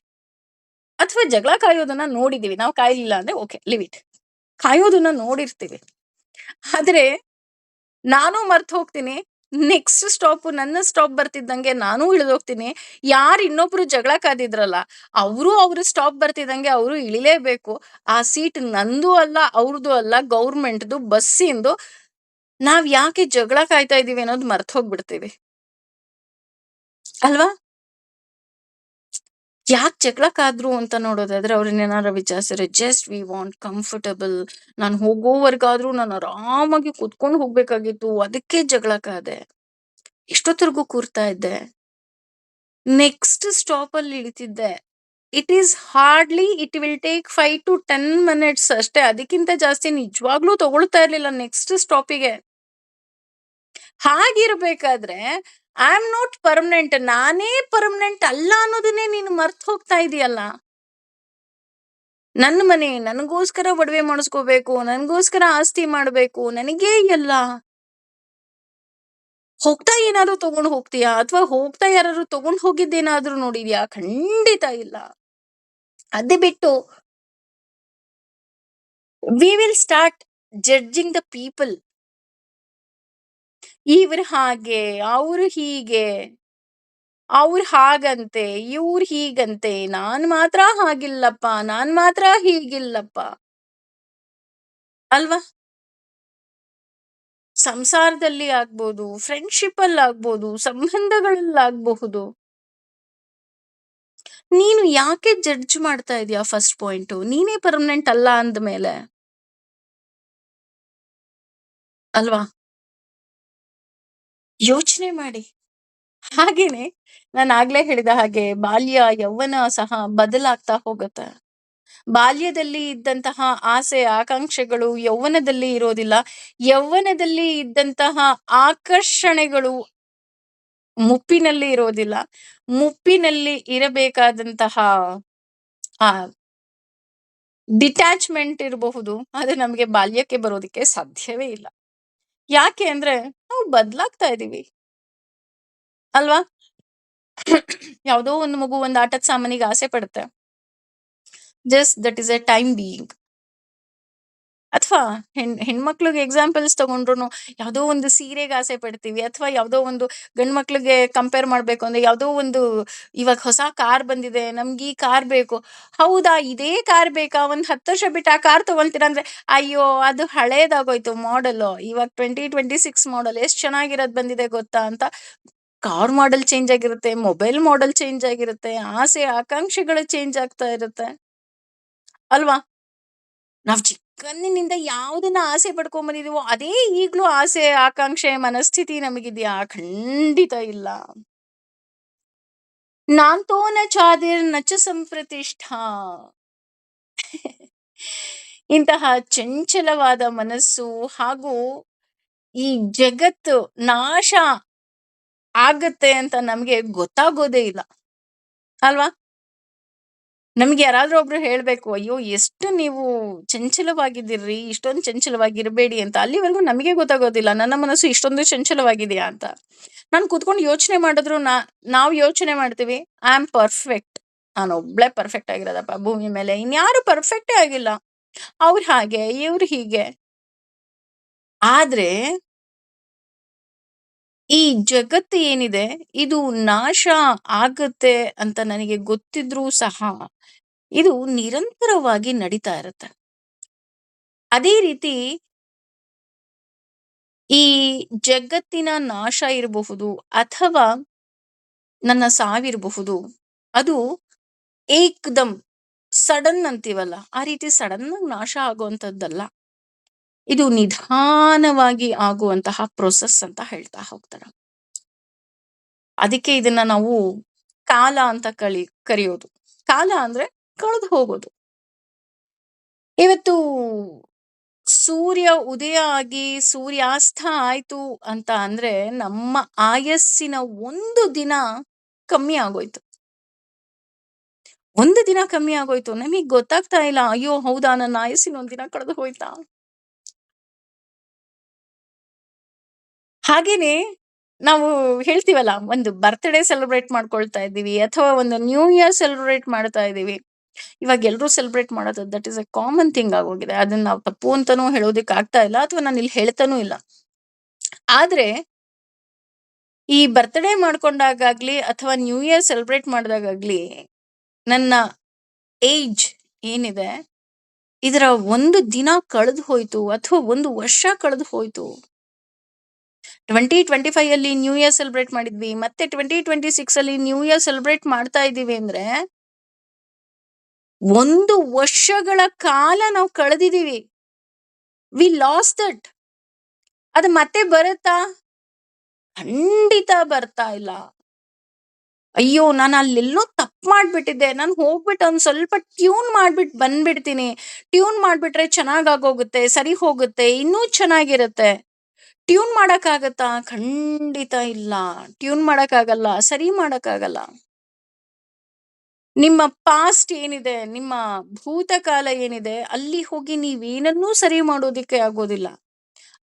ಅಥವಾ ಜಗಳ ಕಾಯೋದನ್ನ ನೋಡಿದೀವಿ. ನಾವು ಕಾಯ್ಲಿಲ್ಲ ಅಂದ್ರೆ ಓಕೆ, ಲಿವ್ ಇಟ್. ಕಾಯೋದನ್ನ ನೋಡಿರ್ತೀವಿ. ಆದ್ರೆ ನಾನು ಮರ್ತ್ ಹೋಗ್ತೀನಿ. ನೆಕ್ಸ್ಟ್ ಸ್ಟಾಪ್, ನನ್ನ ಸ್ಟಾಪ್ ಬರ್ತಿದ್ದಂಗೆ ನಾನು ಇಳಿದೋಗ್ತೀನಿ. ಯಾರು ಇನ್ನೊಬ್ರು ಜಗಳ ಕಾದಿದ್ರಲ್ಲ, ಅವ್ರ ಸ್ಟಾಪ್ ಬರ್ತಿದ್ದಂಗೆ ಅವರು ಇಳಿಲೇಬೇಕು. ಆ ಸೀಟ್ ನಂದು ಅಲ್ಲ, ಅವ್ರದ್ದು ಅಲ್ಲ, ಗೌರ್ಮೆಂಟ್ದು, ಬಸ್ಸಿಂದು. ನಾವ್ ಯಾಕೆ ಜಗಳ ಕಾಯ್ತಾ ಇದೀವಿ ಅನ್ನೋದು ಮರ್ತ್ ಹೋಗ್ಬಿಡ್ತೀವಿ, ಅಲ್ವಾ? ಯಾಕ್ ಜಗಳ ಕಾದ್ರು ಅಂತ ನೋಡೋದಾದ್ರೆ, ಅವ್ರನ್ನೇನಾರ ವಿಚಾರಿಸಿದ್ರೆ, ಜಸ್ಟ್ ವಿ ವಾಂಟ್ ಕಂಫರ್ಟಬಲ್. ನಾನ್ ಹೋಗೋವರ್ಗಾದ್ರೂ ನಾನು ಆರಾಮಾಗಿ ಕುತ್ಕೊಂಡು ಹೋಗ್ಬೇಕಾಗಿತ್ತು, ಅದಕ್ಕೆ ಜಗಳ ಕಾದೆ. ಎಷ್ಟೊತ್ತರ್ಗೂ ಕೂರ್ತಾ ಇದ್ದೆ, ನೆಕ್ಸ್ಟ್ ಸ್ಟಾಪ್ ಅಲ್ಲಿ ಇಳಿತಿದ್ದೆ. It will take 5 to 10 minutes ಅಷ್ಟೇ. ಅದಕ್ಕಿಂತ ಜಾಸ್ತಿ ನಿಜವಾಗ್ಲೂ ತಗೊಳ್ತಾ ಇರ್ಲಿಲ್ಲ ನೆಕ್ಸ್ಟ್ ಸ್ಟಾಪಿಗೆ. ಹಾಗಿರ್ಬೇಕಾದ್ರೆ ಐ ಆಮ್ ನಾಟ್ ಪರ್ಮನೆಂಟ್, ನಾನೇ ಪರ್ಮನೆಂಟ್ ಅಲ್ಲ ಅನ್ನೋದನ್ನೇ ನೀನು ಮರ್ತ್ ಹೋಗ್ತಾ ಇದೀಯಲ್ಲ. ನನ್ನ ಮನೆ, ನನಗೋಸ್ಕರ ಒಡವೆ ಮಾಡಿಸ್ಕೋಬೇಕು, ನನ್ಗೋಸ್ಕರ ಆಸ್ತಿ ಮಾಡ್ಬೇಕು, ನನಗೇ ಎಲ್ಲ. ಹೋಗ್ತಾ ಏನಾದ್ರು ತಗೊಂಡ್ ಹೋಗ್ತೀಯಾ? ಅಥವಾ ಹೋಗ್ತಾ ಯಾರಾದ್ರು ತಗೊಂಡ್ ಹೋಗಿದ್ದೇನಾದ್ರೂ ನೋಡಿದ್ಯಾ? ಖಂಡಿತ ಇಲ್ಲ. ಅದೇ ಬಿಟ್ಟು we will start judging the people. ಇವ್ರು ಹಾಗೆ, ಅವ್ರು ಹೀಗೆ, ಅವ್ರು ಹಾಗಂತೆ, ಇವ್ರು ಹೀಗಂತೆ, ನಾನ್ ಮಾತ್ರ ಹಾಗಿಲ್ಲಪ್ಪ, ನಾನ್ ಮಾತ್ರ ಹೀಗಿಲ್ಲಪ್ಪ, ಅಲ್ವಾ? ಸಂಸಾರದಲ್ಲಿ ಆಗ್ಬೋದು, ಫ್ರೆಂಡ್ಶಿಪ್ ಅಲ್ಲಿ ಆಗ್ಬೋದು, ಸಂಬಂಧಗಳಲ್ಲಾಗಬಹುದು. ನೀನು ಯಾಕೆ ಜಡ್ಜ್ ಮಾಡ್ತಾ ಇದೀಯಾ? ಫಸ್ಟ್ ಪಾಯಿಂಟ್, ನೀನೇ ಪರ್ಮನೆಂಟ್ ಅಲ್ಲ ಅಂದ್ಮೇಲೆ, ಅಲ್ವಾ? ಯೋಚನೆ ಮಾಡಿ. ಹಾಗೇನೆ ನಾನಾಗ್ಲೇ ಹೇಳಿದ ಹಾಗೆ ಬಾಲ್ಯ, ಯೌವನ ಸಹ ಬದಲಾಗ್ತಾ ಹೋಗುತ್ತೆ. ಬಾಲ್ಯದಲ್ಲಿ ಇದ್ದಂತಹ ಆಸೆ, ಆಕಾಂಕ್ಷೆಗಳು ಯೌವನದಲ್ಲಿ ಇರೋದಿಲ್ಲ. ಯೌವನದಲ್ಲಿ ಇದ್ದಂತಹ ಆಕರ್ಷಣೆಗಳು ಮುಪ್ಪಿನಲ್ಲಿ ಇರೋದಿಲ್ಲ. ಮುಪ್ಪಿನಲ್ಲಿ ಇರಬೇಕಾದಂತಹ ಆ ಡಿಟ್ಯಾಚ್‌ಮೆಂಟ್ ಇರಬಹುದು. ಅದು ನಮ್ಗೆ ಬಾಲ್ಯಕ್ಕೆ ಬರೋದಕ್ಕೆ ಸಾಧ್ಯವೇ ಇಲ್ಲ. ಯಾಕೆ ಅಂದ್ರೆ ನಾವು ಬದ್ಲಾಗ್ತಾ ಇದೀವಿ ಅಲ್ವಾ? ಯಾವುದೋ ಒಂದು ಮಗು ಒಂದು ಆಟದ ಸಾಮಾನಿಗೆ ಆಸೆ ಪಡುತ್ತೆ. Just that is a time being. ಅಥವಾ ಹೆಣ್ಮಕ್ಳಿಗೆ ಎಕ್ಸಾಂಪಲ್ಸ್ ತಗೊಂಡ್ರುನು ಯಾವುದೋ ಒಂದು ಸೀರೆಗೆ ಆಸೆ ಪಡ್ತೀವಿ, ಅಥವಾ ಯಾವುದೋ ಒಂದು ಗಂಡ್ ಮಕ್ಳಿಗೆ ಕಂಪೇರ್ ಮಾಡ್ಬೇಕು ಅಂದ್ರೆ ಯಾವುದೋ ಒಂದು ಇವಾಗ ಹೊಸ ಕಾರ್ ಬಂದಿದೆ, ನಮ್ಗೆ ಈ ಕಾರ್ ಬೇಕು. ಹೌದಾ, ಇದೇ ಕಾರ್ ಬೇಕಾ? ಒಂದ್ 10 ವರ್ಷ ಬಿಟ್ಟು ಆ ಕಾರ್ ತಗೊಳ್ತೀರಾ ಅಂದ್ರೆ, ಅಯ್ಯೋ ಅದು ಹಳೇದಾಗೋಯ್ತು ಮಾಡೆಲ್, ಇವಾಗ 2026 ಮಾಡೆಲ್ ಎಷ್ಟ್ ಚೆನ್ನಾಗಿರೋದ್ ಬಂದಿದೆ ಗೊತ್ತಾ ಅಂತ. ಕಾರ್ ಮಾಡೆಲ್ ಚೇಂಜ್ ಆಗಿರುತ್ತೆ, ಮೊಬೈಲ್ ಮಾಡೆಲ್ ಚೇಂಜ್ ಆಗಿರುತ್ತೆ, ಆಸೆ ಆಕಾಂಕ್ಷೆಗಳು ಚೇಂಜ್ ಆಗ್ತಾ ಇರುತ್ತೆ ಅಲ್ವಾ? ನಾವ್ ಚಿಕ್ಕಂದಿನಿಂದ ಯಾವ್ದನ್ನ ಆಸೆ ಪಡ್ಕೊಂಡ್ ಬಂದಿದೀವೋ ಅದೇ ಈಗ್ಲೂ ಆಸೆ, ಆಕಾಂಕ್ಷೆ, ಮನಸ್ಥಿತಿ ನಮಗಿದ್ಯಾ? ಖಂಡಿತ ಇಲ್ಲ. ನಾಂತೋ ನ ಚಾದಿರ್ ನ ಚ ಸಂಪ್ರತಿಷ್ಠಾ. ಇಂತಹ ಚಂಚಲವಾದ ಮನಸ್ಸು ಹಾಗೂ ಈ ಜಗತ್ತು ನಾಶ ಆಗತ್ತೆ ಅಂತ ನಮ್ಗೆ ಗೊತ್ತಾಗೋದೇ ಇಲ್ಲ ಅಲ್ವಾ? ನಮ್ಗೆ ಯಾರಾದ್ರೂ ಒಬ್ರು ಹೇಳ್ಬೇಕು, ಅಯ್ಯೋ ಎಷ್ಟು ನೀವು ಚಂಚಲವಾಗಿದ್ದೀರ್ರಿ, ಇಷ್ಟೊಂದು ಚಂಚಲವಾಗಿರ್ಬೇಡಿ ಅಂತ. ಅಲ್ಲಿವರೆಗೂ ನಮಗೆ ಗೊತ್ತಾಗೋದಿಲ್ಲ ನನ್ನ ಮನಸ್ಸು ಇಷ್ಟೊಂದು ಚಂಚಲವಾಗಿದೆಯಾ ಅಂತ. ನಾನು ಕೂತ್ಕೊಂಡು ಯೋಚನೆ ಮಾಡಿದ್ರು ನಾವು ಯೋಚನೆ ಮಾಡ್ತೀವಿ, ಐ ಆಮ್ ಪರ್ಫೆಕ್ಟ್, ನಾನು ಒಬ್ಳೆ ಪರ್ಫೆಕ್ಟ್ ಆಗಿರೋದಪ್ಪ ಭೂಮಿ ಮೇಲೆ, ಇನ್ಯಾರು ಪರ್ಫೆಕ್ಟೇ ಆಗಿಲ್ಲ, ಅವ್ರು ಹಾಗೆ ಇವ್ರು ಹೀಗೆ. ಆದ್ರೆ ಈ ಜಗತ್ತು ಏನಿದೆ ಇದು ನಾಶ ಆಗತ್ತೆ ಅಂತ ನನಗೆ ಗೊತ್ತಿದ್ರೂ ಸಹ ಇದು ನಿರಂತರವಾಗಿ ನಡೀತಾ ಇರುತ್ತೆ. ಅದೇ ರೀತಿ ಈ ಜಗತ್ತಿನ ನಾಶ ಇರಬಹುದು ಅಥವಾ ನನ್ನ ಸಾವಿರಬಹುದು, ಅದು ಏಕ್ದಮ್ ಸಡನ್ ಅಂತೀವಲ್ಲ, ಆ ರೀತಿ ಸಡನ್ ಆಗಿ ನಾಶ ಆಗುವಂತದ್ದಲ್ಲ. ಇದು ನಿಧಾನವಾಗಿ ಆಗುವಂತಹ ಪ್ರೊಸೆಸ್ ಅಂತ ಹೇಳ್ತಾ ಹೋಗ್ತಾರೆ. ಅದಕ್ಕೆ ಇದನ್ನ ನಾವು ಕಾಲ ಅಂತ ಕರೆಯೋದು. ಕಾಲ ಅಂದ್ರೆ ಕಳೆದು ಹೋಗೋದು. ಇವತ್ತು ಸೂರ್ಯ ಉದಯ ಆಗಿ ಸೂರ್ಯಾಸ್ತ ಆಯ್ತು ಅಂತ ಅಂದ್ರೆ ನಮ್ಮ ಆಯಸ್ಸಿನ ಒಂದು ದಿನ ಕಮ್ಮಿ ಆಗೋಯ್ತು. ಒಂದು ದಿನ ಕಮ್ಮಿ ಆಗೋಯ್ತು, ನಮಗ್ ಗೊತ್ತಾಗ್ತಾ ಇಲ್ಲ. ಅಯ್ಯೋ ಹೌದಾ, ನನ್ನ ಆಯಸ್ಸಿನ ಒಂದ್ ದಿನ ಕಳೆದು ಹೋಯ್ತಾ? ಹಾಗೇನೆ ನಾವು ಹೇಳ್ತೀವಲ್ಲ, ಒಂದು ಬರ್ತ್ಡೇ ಸೆಲೆಬ್ರೇಟ್ ಮಾಡ್ಕೊಳ್ತಾ ಇದ್ದೀವಿ ಅಥವಾ ಒಂದು ನ್ಯೂ ಇಯರ್ ಸೆಲೆಬ್ರೇಟ್ ಮಾಡ್ತಾ ಇದೀವಿ. ಇವಾಗ ಎಲ್ರೂ ಸೆಲೆಬ್ರೇಟ್ ಮಾಡೋದು that is A common thing ಆಗೋಗಿದೆ. ಅದನ್ನ ನಾವು ತಪ್ಪು ಅಂತಾನೂ ಹೇಳೋದಿಕ್ ಆಗ್ತಾ ಇಲ್ಲ, ಅಥವಾ ನಾನು ಇಲ್ಲಿ ಹೇಳ್ತಾನೂ ಇಲ್ಲ. ಆದ್ರೆ ಈ ಬರ್ತ್ಡೇ ಮಾಡ್ಕೊಂಡಾಗ್ಲಿ ಅಥವಾ ನ್ಯೂ ಇಯರ್ ಸೆಲೆಬ್ರೇಟ್ ಮಾಡಿದಾಗ್ಲಿ ನನ್ನ ಏಜ್ ಏನಿದೆ ಇದರ ಒಂದು ದಿನ ಕಳೆದು ಹೋಯ್ತು ಅಥವಾ ಒಂದು ವರ್ಷ ಕಳೆದು ಹೋಯ್ತು. 2025 ಅಲ್ಲಿ ನ್ಯೂ ಇಯರ್ ಸೆಲೆಬ್ರೇಟ್ ಮಾಡಿದ್ವಿ, ಮತ್ತೆ 2026 ಅಲ್ಲಿ ನ್ಯೂ ಇಯರ್ ಸೆಲೆಬ್ರೇಟ್ ಮಾಡ್ತಾ ಇದೀವಿ ಅಂದ್ರೆ ಒಂದು ವರ್ಷಗಳ ಕಾಲ ನಾವು ಕಳೆದಿದೀವಿ. V last that. ಅದು ಮತ್ತೆ ಬರುತ್ತಾ? ಖಂಡಿತ ಬರ್ತಾ ಇಲ್ಲ. ಅಯ್ಯೋ, ನಾನು ಅಲ್ಲೆಲ್ಲೋ ತಪ್ಪು ಮಾಡ್ಬಿಟ್ಟಿದ್ದೆ, ನಾನು ಹೋಗ್ಬಿಟ್ಟು ಒಂದ್ ಸ್ವಲ್ಪ ಟ್ಯೂನ್ ಮಾಡ್ಬಿಟ್ಟು ಬಂದ್ಬಿಡ್ತೀನಿ, ಟ್ಯೂನ್ ಮಾಡ್ಬಿಟ್ರೆ ಚೆನ್ನಾಗಾಗೋಗುತ್ತೆ, ಸರಿ ಹೋಗುತ್ತೆ, ಇನ್ನೂ ಚೆನ್ನಾಗಿರುತ್ತೆ. ಟ್ಯೂನ್ ಮಾಡಕ್ಕಾಗತ್ತಾ? ಖಂಡಿತ ಇಲ್ಲ. ಟ್ಯೂನ್ ಮಾಡಕ್ಕಾಗಲ್ಲ, ಸರಿ ಮಾಡಕ್ಕಾಗಲ್ಲ. ನಿಮ್ಮ ಪಾಸ್ಟ್ ಏನಿದೆ, ನಿಮ್ಮ ಭೂತಕಾಲ ಏನಿದೆ, ಅಲ್ಲಿ ಹೋಗಿ ನೀವೇನನ್ನೂ ಸರಿ ಮಾಡೋದಿಕ್ಕೆ ಆಗೋದಿಲ್ಲ.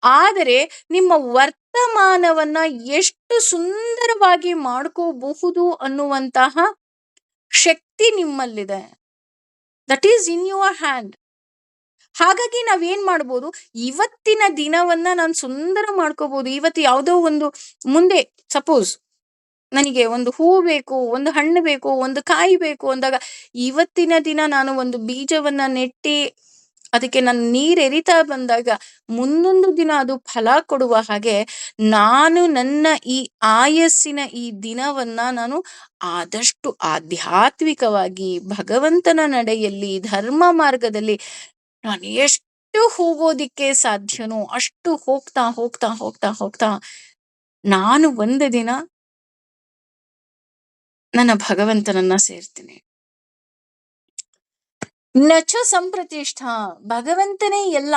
ಆದರೆ ನಿಮ್ಮ ವರ್ತಮಾನವನ್ನ ಎಷ್ಟು ಸುಂದರವಾಗಿ ಮಾಡ್ಕೋಬಹುದು ಅನ್ನುವಂತಹ ಶಕ್ತಿ ನಿಮ್ಮಲ್ಲಿದೆ. That is in your hand. ಹಾಗಾಗಿ ನಾವೇನ್ ಮಾಡ್ಬೋದು, ಇವತ್ತಿನ ದಿನವನ್ನ ನಾನು ಸುಂದರ ಮಾಡ್ಕೋಬಹುದು. ಇವತ್ತು ಯಾವುದೋ ಒಂದು ಮುಂದೆ ಸಪೋಸ್ ನನಗೆ ಒಂದು ಹೂ ಬೇಕು, ಒಂದು ಹಣ್ಣು ಬೇಕು, ಒಂದು ಕಾಯಿ ಬೇಕು ಅಂದಾಗ ಇವತ್ತಿನ ದಿನ ನಾನು ಒಂದು ಬೀಜವನ್ನ ನೆಟ್ಟಿ ಅದಕ್ಕೆ ನಾನು ನೀರ್ ಎರಿತಾ ಬಂದಾಗ ಮುಂದೊಂದು ದಿನ ಅದು ಫಲ ಕೊಡುವ ಹಾಗೆ ನಾನು ನನ್ನ ಈ ಆಯಸ್ಸಿನ ಈ ದಿನವನ್ನ ನಾನು ಆದಷ್ಟು ಆಧ್ಯಾತ್ಮಿಕವಾಗಿ ಭಗವಂತನ ನಡೆಯಲ್ಲಿ ಧರ್ಮ ಮಾರ್ಗದಲ್ಲಿ ನಾನು ಎಷ್ಟು ಹೋಗೋದಿಕ್ಕೆ ಸಾಧ್ಯನೋ ಅಷ್ಟು ಹೋಗ್ತಾ ಹೋಗ್ತಾ ಹೋಗ್ತಾ ಹೋಗ್ತಾ ನಾನು ಒಂದು ದಿನ ನನ್ನ ಭಗವಂತನನ್ನ ಸೇರ್ತೀನಿ. ನಚ ಸಂಪ್ರತಿಷ್ಠ, ಭಗವಂತನೇ ಎಲ್ಲ.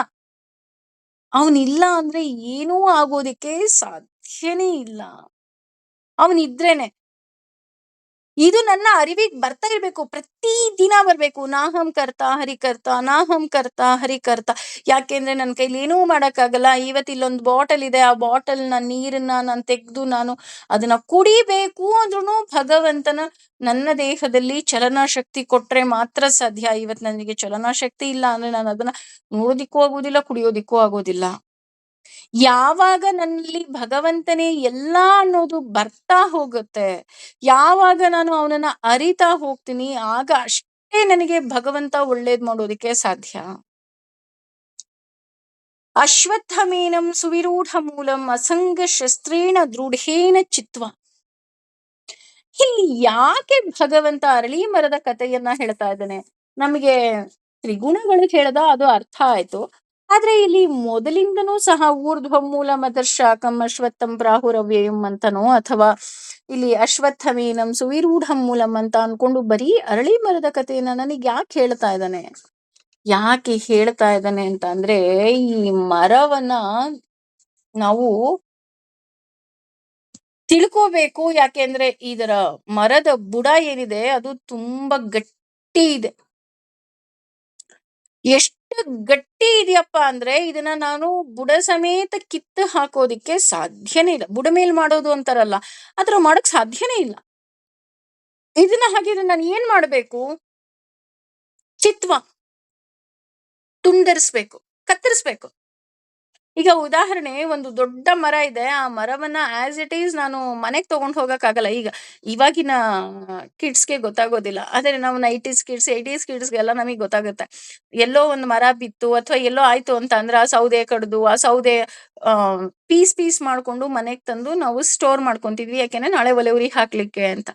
ಅವನಿಲ್ಲ ಅಂದ್ರೆ ಏನೂ ಆಗೋದಿಕ್ಕೆ ಸಾಧ್ಯನೇ ಇಲ್ಲ. ಅವನಿದ್ರೇನೆ. ಇದು ನನ್ನ ಅರಿವಿಗೆ ಬರ್ತಾ ಇರ್ಬೇಕು, ಪ್ರತಿ ದಿನ ಬರ್ಬೇಕು. ನಾಹಂ ಕರ್ತ ಹರಿಕರ್ತ, ನಾಹಂ ಕರ್ತ ಹರಿಕರ್ತ. ಯಾಕೆಂದ್ರೆ ನನ್ನ ಕೈಲಿ ಏನೂ ಮಾಡಕ್ಕಾಗಲ್ಲ. ಇವತ್ತು ಇಲ್ಲೊಂದು ಬಾಟಲ್ ಇದೆ, ಆ ಬಾಟಲ್ನ ನೀರನ್ನ ನಾನು ತೆಗೆದು ನಾನು ಅದನ್ನ ಕುಡಿಬೇಕು ಅಂದ್ರೂ ಭಗವಂತನ ನನ್ನ ದೇಹದಲ್ಲಿ ಚಲನಾ ಶಕ್ತಿ ಕೊಟ್ರೆ ಮಾತ್ರ ಸಾಧ್ಯ. ಇವತ್ತು ನನಗೆ ಚಲನಾ ಶಕ್ತಿ ಇಲ್ಲ ಅಂದ್ರೆ ನಾನು ಅದನ್ನ ನೋಡೋದಿಕ್ಕೂ ಆಗೋದಿಲ್ಲ, ಕುಡಿಯೋದಿಕ್ಕೂ ಆಗೋದಿಲ್ಲ. ಯಾವಾಗ ನನ್ನಲ್ಲಿ ಭಗವಂತನೇ ಎಲ್ಲ ಅನ್ನೋದು ಬರ್ತಾ ಹೋಗುತ್ತೆ, ಯಾವಾಗ ನಾನು ಅವನನ್ನ ಅರಿತಾ ಹೋಗ್ತೀನಿ, ಆಗ ಅಷ್ಟೇ ನನಗೆ ಭಗವಂತ ಒಳ್ಳೇದ್ ಮಾಡೋದಿಕ್ಕೆ ಸಾಧ್ಯ. ಅಶ್ವತ್ಥಮೇನಂ ಸುವಿರೂಢ ಮೂಲಂ ಅಸಂಗ ಶಸ್ತ್ರೇಣ ದೃಢೇನ ಚಿತ್ವ. ಇಲ್ಲಿ ಯಾಕೆ ಭಗವಂತ ಅರಳಿ ಮರದ ಕಥೆಯನ್ನ ಹೇಳ್ತಾ ಇದ್ದಾನೆ? ನಮಗೆ ತ್ರಿಗುಣಗಳು ಹೇಳ್ದ, ಅದು ಅರ್ಥ ಆಯ್ತು. ಆದ್ರೆ ಇಲ್ಲಿ ಮೊದಲಿಂದನೂ ಸಹ ಊರ್ಧ್ವ ಮೂಲ ಮದರ್ಶಾಕಂ ಅಶ್ವತ್ಥಂ ಪ್ರಾಹುರವ್ಯಯಂ ಅಂತನೋ, ಅಥವಾ ಇಲ್ಲಿ ಅಶ್ವತ್ಥಮೇನಂ ಸುವಿರೂಢ ಮೂಲಂ ಅಂತ ಅನ್ಕೊಂಡು ಬರೀ ಅರಳಿ ಮರದ ಕಥೆಯನ್ನ ನನಗೆ ಯಾಕೆ ಹೇಳ್ತಾ ಇದ್ದಾನೆ? ಯಾಕೆ ಹೇಳ್ತಾ ಇದ್ದಾನೆ ಅಂತ ಅಂದ್ರೆ, ಈ ಮರವನ್ನ ನಾವು ತಿಳ್ಕೋಬೇಕು. ಯಾಕೆಂದ್ರೆ ಇದರ ಮರದ ಬುಡ ಏನಿದೆ ಅದು ತುಂಬಾ ಗಟ್ಟಿ ಇದೆ. ಎಷ್ಟು ಗಟ್ಟಿ ಇದೆಯಪ್ಪ ಅಂದ್ರೆ ಇದನ್ನ ನಾನು ಬುಡ ಸಮೇತ ಕಿತ್ತು ಹಾಕೋದಿಕ್ಕೆ ಸಾಧ್ಯನೇ ಇಲ್ಲ. ಬುಡ ಮೇಲ್ ಮಾಡೋದು ಅಂತಾರಲ್ಲ, ಆತರ ಮಾಡಕ್ ಸಾಧ್ಯನೇ ಇಲ್ಲ. ಇದನ್ನ ಹಾಗಿದ್ರೆ ನಾನು ಏನ್ ಮಾಡ್ಬೇಕು? ಚಿತ್ವ, ತುಂಡರಿಸ್ಬೇಕು, ಕತ್ತರಿಸ್ಬೇಕು. ಈಗ ಉದಾಹರಣೆ, ಒಂದು ದೊಡ್ಡ ಮರ ಇದೆ, ಆ ಮರವನ್ನ ಆಸ್ ಇಟ್ ಈಸ್ ನಾನು ಮನೆಗ್ ತಗೊಂಡ್ ಹೋಗಕ್ ಆಗಲ್ಲ. ಇವಾಗಿನ ಕಿಡ್ಸ್ಗೆ ಗೊತ್ತಾಗೋದಿಲ್ಲ, ಆದ್ರೆ ನಾವು 90s ಕಿಡ್ಸ್ 80s ಕಿಡ್ಸ್ಗೆಲ್ಲ ನಮಗೆ ಗೊತ್ತಾಗುತ್ತೆ. ಎಲ್ಲೋ ಒಂದು ಮರ ಬಿತ್ತು ಅಥವಾ ಎಲ್ಲೋ ಆಯ್ತು ಅಂತ ಅಂದ್ರೆ ಆ ಸೌದೆ ಕಡ್ದು, ಆ ಸೌದೆ ಪೀಸ್ ಪೀಸ್ ಮಾಡ್ಕೊಂಡು ಮನೆಗ್ ತಂದು ನಾವು ಸ್ಟೋರ್ ಮಾಡ್ಕೊಂತಿದ್ವಿ. ಯಾಕೆಂದ್ರೆ ನಾಳೆ ಒಲೆ ಉರಿ ಹಾಕ್ಲಿಕ್ಕೆ ಅಂತ,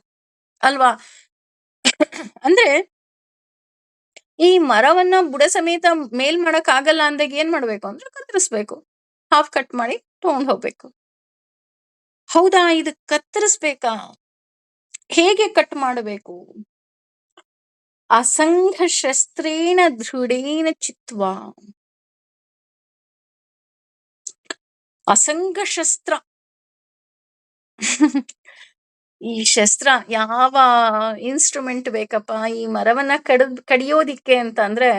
ಅಲ್ವಾ? ಅಂದ್ರೆ ಈ ಮರವನ್ನ ಬುಡ ಸಮೇತ ಮೇಲ್ ಮಾಡಕ್ ಆಗಲ್ಲ ಅಂದಾಗ ಏನ್ ಮಾಡ್ಬೇಕು ಅಂದ್ರೆ ಕತ್ತರಿಸ್ಬೇಕು, ಹಾಫ್ ಕಟ್ ಮಾಡಿ ತಗೊಂಡ್ ಹೋಗ್ಬೇಕು. ಹೌದಾ, ಇದು ಕತ್ತರಿಸ್ಬೇಕಾ? ಹೇಗೆ ಕಟ್ ಮಾಡಬೇಕು? ಅಸಂಘ ಶಸ್ತ್ರೇಣ ದೃಢೇನ ಚಿತ್ವ. ಅಸಂಘ ಶಸ್ತ್ರ. ಈ ಶಸ್ತ್ರ ಯಾವ ಇನ್ಸ್ಟ್ರೂಮೆಂಟ್ ಬೇಕಪ್ಪ ಈ ಮರವನ್ನ ಕಡಿಯೋದಿಕ್ಕೆ ಅಂತ ಅಂದ್ರೆ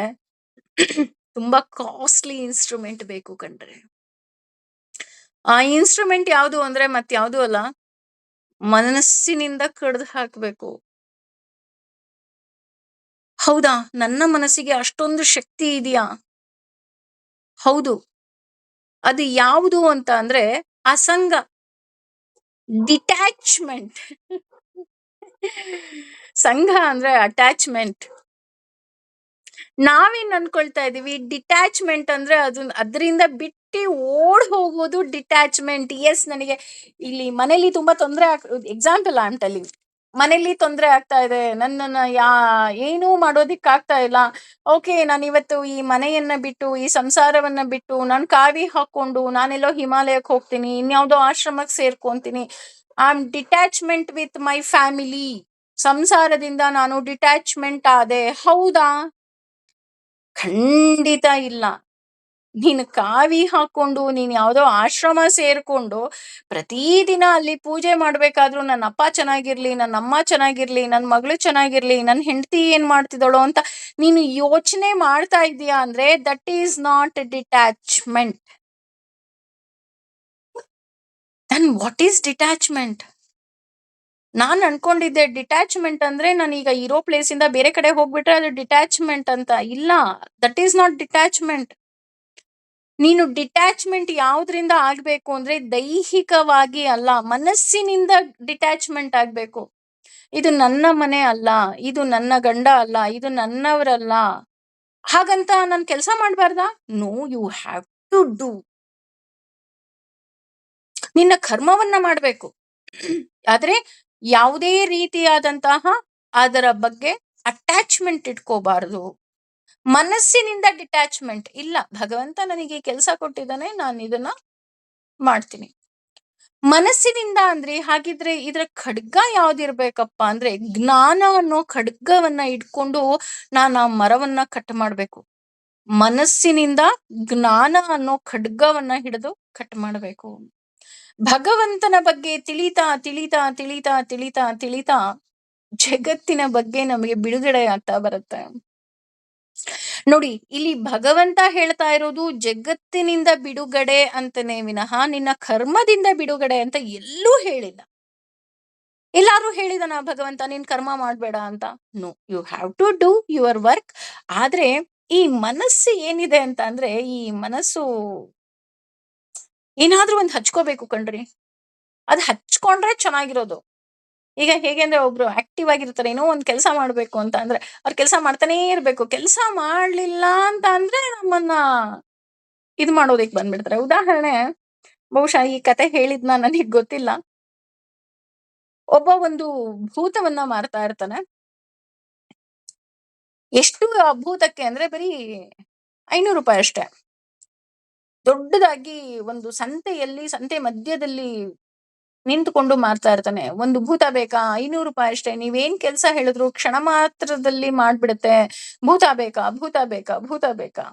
ತುಂಬಾ ಕಾಸ್ಟ್ಲಿ ಇನ್ಸ್ಟ್ರೂಮೆಂಟ್ ಬೇಕು ಕಣ್ರೆ. ಆ ಇನ್ಸ್ಟ್ರೂಮೆಂಟ್ ಯಾವುದು ಅಂದ್ರೆ ಮತ್ಯಾವುದು ಅಲ್ಲ, ಮನಸ್ಸಿನಿಂದ ಕಡ್ದು ಹಾಕ್ಬೇಕು. ಹೌದಾ, ನನ್ನ ಮನಸ್ಸಿಗೆ ಅಷ್ಟೊಂದು ಶಕ್ತಿ ಇದೆಯಾ? ಹೌದು. ಅದು ಯಾವುದು ಅಂತ ಅಂದ್ರೆ ಅಸಂಗ, ಡಿಟ್ಯಾಚ್ಮೆಂಟ್. ಸಂಘ ಅಂದ್ರೆ ಅಟ್ಯಾಚ್ಮೆಂಟ್. ನಾವೇನ್ ಅನ್ಕೊಳ್ತಾ ಇದೀವಿ, ಡಿಟ್ಯಾಚ್ಮೆಂಟ್ ಅಂದ್ರೆ ಅದರಿಂದ ಬಿಟ್ಟು ಓಡ್ ಹೋಗೋದು ಡಿಟ್ಯಾಚ್ಮೆಂಟ್. ಎಸ್, ನನಗೆ ಇಲ್ಲಿ ಮನೇಲಿ ತುಂಬಾ ತೊಂದರೆ ಎಕ್ಸಾಂಪಲ್ ಐ ಆಮ್ ಟೆಲ್ಲಿಂಗ್. ಮನೇಲಿ ತೊಂದರೆ ಆಗ್ತಾ ಇದೆ, ನನ್ನನ್ನ ಏನೂ ಮಾಡೋದಿಕ್ ಆಗ್ತಾ ಇಲ್ಲ. ಓಕೆ, ನಾನು ಇವತ್ತು ಈ ಮನೆಯನ್ನ ಬಿಟ್ಟು, ಈ ಸಂಸಾರವನ್ನ ಬಿಟ್ಟು, ನಾನು ಕಾವಿ ಹಾಕೊಂಡು ನಾನೆಲ್ಲೋ ಹಿಮಾಲಯಕ್ಕೆ ಹೋಗ್ತೀನಿ, ಇನ್ಯಾವುದೋ ಆಶ್ರಮಕ್ಕೆ ಸೇರ್ಕೊಂತೀನಿ. I am detachment with my family. ಸಂಸಾರದಿಂದ ನಾನು ಡಿಟ್ಯಾಚ್ಮೆಂಟ್ ಆದೆ. ಹೌದಾ? ಖಂಡಿತ ಇಲ್ಲ. ನೀನು ಕಾವಿ ಹಾಕೊಂಡು ನೀನ್ ಯಾವ್ದೋ ಆಶ್ರಮ ಸೇರ್ಕೊಂಡು ಪ್ರತಿದಿನ ಅಲ್ಲಿ ಪೂಜೆ ಮಾಡ್ಬೇಕಾದ್ರೂ ನನ್ನ ಅಪ್ಪ ಚೆನ್ನಾಗಿರ್ಲಿ, ನನ್ನ ಅಮ್ಮ ಚೆನ್ನಾಗಿರ್ಲಿ, ನನ್ನ ಮಗಳು ಚೆನ್ನಾಗಿರ್ಲಿ, ನನ್ನ ಹೆಂಡತಿ ಏನ್ ಮಾಡ್ತಿದ್ದಾಳೋ ಅಂತ ನೀನು ಯೋಚನೆ ಮಾಡ್ತಾ ಇದೀಯಾ ಅಂದ್ರೆ that is not detachment. Then what is detachment? ನಾನ್ ಅನ್ಕೊಂಡಿದ್ದೆ ಡಿಟ್ಯಾಚ್ಮೆಂಟ್ ಅಂದ್ರೆ ನಾನೀಗ ಇರೋ ಪ್ಲೇಸ್ ಇಂದ ಬೇರೆ ಕಡೆ ಹೋಗ್ಬಿಟ್ರೆ ಅದು ಡಿಟ್ಯಾಚ್ಮೆಂಟ್ ಅಂತ. ಇಲ್ಲ, ದಟ್ ಈಸ್ ನಾಟ್ ಡಿಟ್ಯಾಚ್ಮೆಂಟ್. ನೀನು ಡಿಟ್ಯಾಚ್ಮೆಂಟ್ ಯಾವ್ದ್ರಿಂದ ಆಗ್ಬೇಕು ಅಂದ್ರೆ ದೈಹಿಕವಾಗಿ ಅಲ್ಲ, ಮನಸ್ಸಿನಿಂದ ಡಿಟ್ಯಾಚ್ಮೆಂಟ್ ಆಗ್ಬೇಕು. ಇದು ನನ್ನ ಮನೆ ಅಲ್ಲ, ಇದು ನನ್ನ ಗಂಡ ಅಲ್ಲ, ಇದು ನನ್ನವರಲ್ಲ, ಹಾಗಂತ ನಾನು ಕೆಲಸ ಮಾಡ್ಬಾರ್ದಾ? No, you have to do. ನಿನ್ನ ಕರ್ಮವನ್ನ ಮಾಡ್ಬೇಕು. ಆದ್ರೆ ಯಾವುದೇ ರೀತಿಯಾದಂತಹ ಅದರ ಬಗ್ಗೆ ಅಟ್ಯಾಚ್ಮೆಂಟ್ ಇಟ್ಕೋಬಾರದು. ಮನಸ್ಸಿನಿಂದ ಡಿಟ್ಯಾಚ್ಮೆಂಟ್ ಇಲ್ಲ. ಭಗವಂತ ನನಗೆ ಕೆಲಸ ಕೊಟ್ಟಿದ್ದಾನೆ, ನಾನು ಇದನ್ನ ಮಾಡ್ತೀನಿ. ಮನಸ್ಸಿನಿಂದ ಅಂದ್ರೆ ಹಾಗಿದ್ರೆ ಇದರ ಖಡ್ಗ ಯಾವ್ದಿರ್ಬೇಕಪ್ಪ ಅಂದ್ರೆ ಜ್ಞಾನ ಅನ್ನೋ ಖಡ್ಗವನ್ನ ಇಟ್ಕೊಂಡು ನಾನು ಆ ಮರವನ್ನ ಕಟ್ ಮಾಡ್ಬೇಕು. ಮನಸ್ಸಿನಿಂದ ಜ್ಞಾನ ಅನ್ನೋ ಖಡ್ಗವನ್ನ ಹಿಡಿದು ಕಟ್ ಮಾಡ್ಬೇಕು. ಭಗವಂತನ ಬಗ್ಗೆ ತಿಳಿತಾ ತಿಳಿತಾ ತಿಳಿತಾ ತಿಳಿತಾ ತಿಳಿತಾ ಜಗತ್ತಿನ ಬಗ್ಗೆ ನಮಗೆ ಬಿಡುಗಡೆ ಆಗ್ತಾ ಬರುತ್ತೆ. ನೋಡಿ, ಇಲ್ಲಿ ಭಗವಂತ ಹೇಳ್ತಾ ಇರೋದು ಜಗತ್ತಿನಿಂದ ಬಿಡುಗಡೆ ಅಂತನೇ ವಿನಃ ನಿನ್ನ ಕರ್ಮದಿಂದ ಬಿಡುಗಡೆ ಅಂತ ಎಲ್ಲೂ ಹೇಳಿಲ್ಲ. ಎಲ್ಲಾರು ಹೇಳಿದನ ಭಗವಂತ ನೀನ್ ಕರ್ಮ ಮಾಡ್ಬೇಡ ಅಂತ? No, you have to do your work. ಆದ್ರೆ ಈ ಮನಸ್ಸು ಏನಿದೆ ಅಂತ ಅಂದ್ರೆ ಈ ಮನಸ್ಸು ಏನಾದ್ರೂ ಒಂದ್ ಹಚ್ಕೋಬೇಕು ಕಣ್ರಿ. ಅದ್ ಹಚ್ಕೊಂಡ್ರೆ ಚೆನ್ನಾಗಿರೋದು. ಈಗ ಹೇಗೆ ಅಂದ್ರೆ ಒಬ್ರು ಆಕ್ಟಿವ್ ಆಗಿರ್ತಾರೆ, ಏನೋ ಒಂದ್ ಕೆಲಸ ಮಾಡ್ಬೇಕು ಅಂತ ಅಂದ್ರೆ ಅವ್ರ ಕೆಲಸ ಮಾಡ್ತಾನೆ ಇರ್ಬೇಕು. ಕೆಲಸ ಮಾಡ್ಲಿಲ್ಲ ಅಂತ ಅಂದ್ರೆ ನಮ್ಮನ್ನ ಇದ್ ಮಾಡೋದಿಕ್ ಬಂದ್ಬಿಡ್ತಾರೆ. ಉದಾಹರಣೆ, ಬಹುಶಃ ಈ ಕತೆ ಹೇಳಿದ್ನ ನನಗ್ ಗೊತ್ತಿಲ್ಲ. ಒಬ್ಬ ಒಂದು ಭೂತವನ್ನ ಮಾರ್ತಾ ಇರ್ತಾನೆ. ಎಷ್ಟು ಆ ಭೂತಕ್ಕೆ ಅಂದ್ರೆ ಬರೀ ₹500 ಅಷ್ಟೇ. ದೊಡ್ಡದಾಗಿ ಒಂದು ಸಂತೆ ಮಧ್ಯದಲ್ಲಿ ನಿಂತುಕೊಂಡು ಮಾರ್ತಾ ಇರ್ತಾನೆ. ಒಂದು ಭೂತ ಬೇಕಾ? ₹500 ಅಷ್ಟೇ. ನೀವೇನ್ ಕೆಲ್ಸ ಹೇಳಿದ್ರು ಕ್ಷಣ ಮಾತ್ರದಲ್ಲಿ ಮಾಡ್ಬಿಡುತ್ತೆ. ಭೂತ ಬೇಕಾ? ಭೂತ ಬೇಕಾ? ಭೂತ ಬೇಕಾ?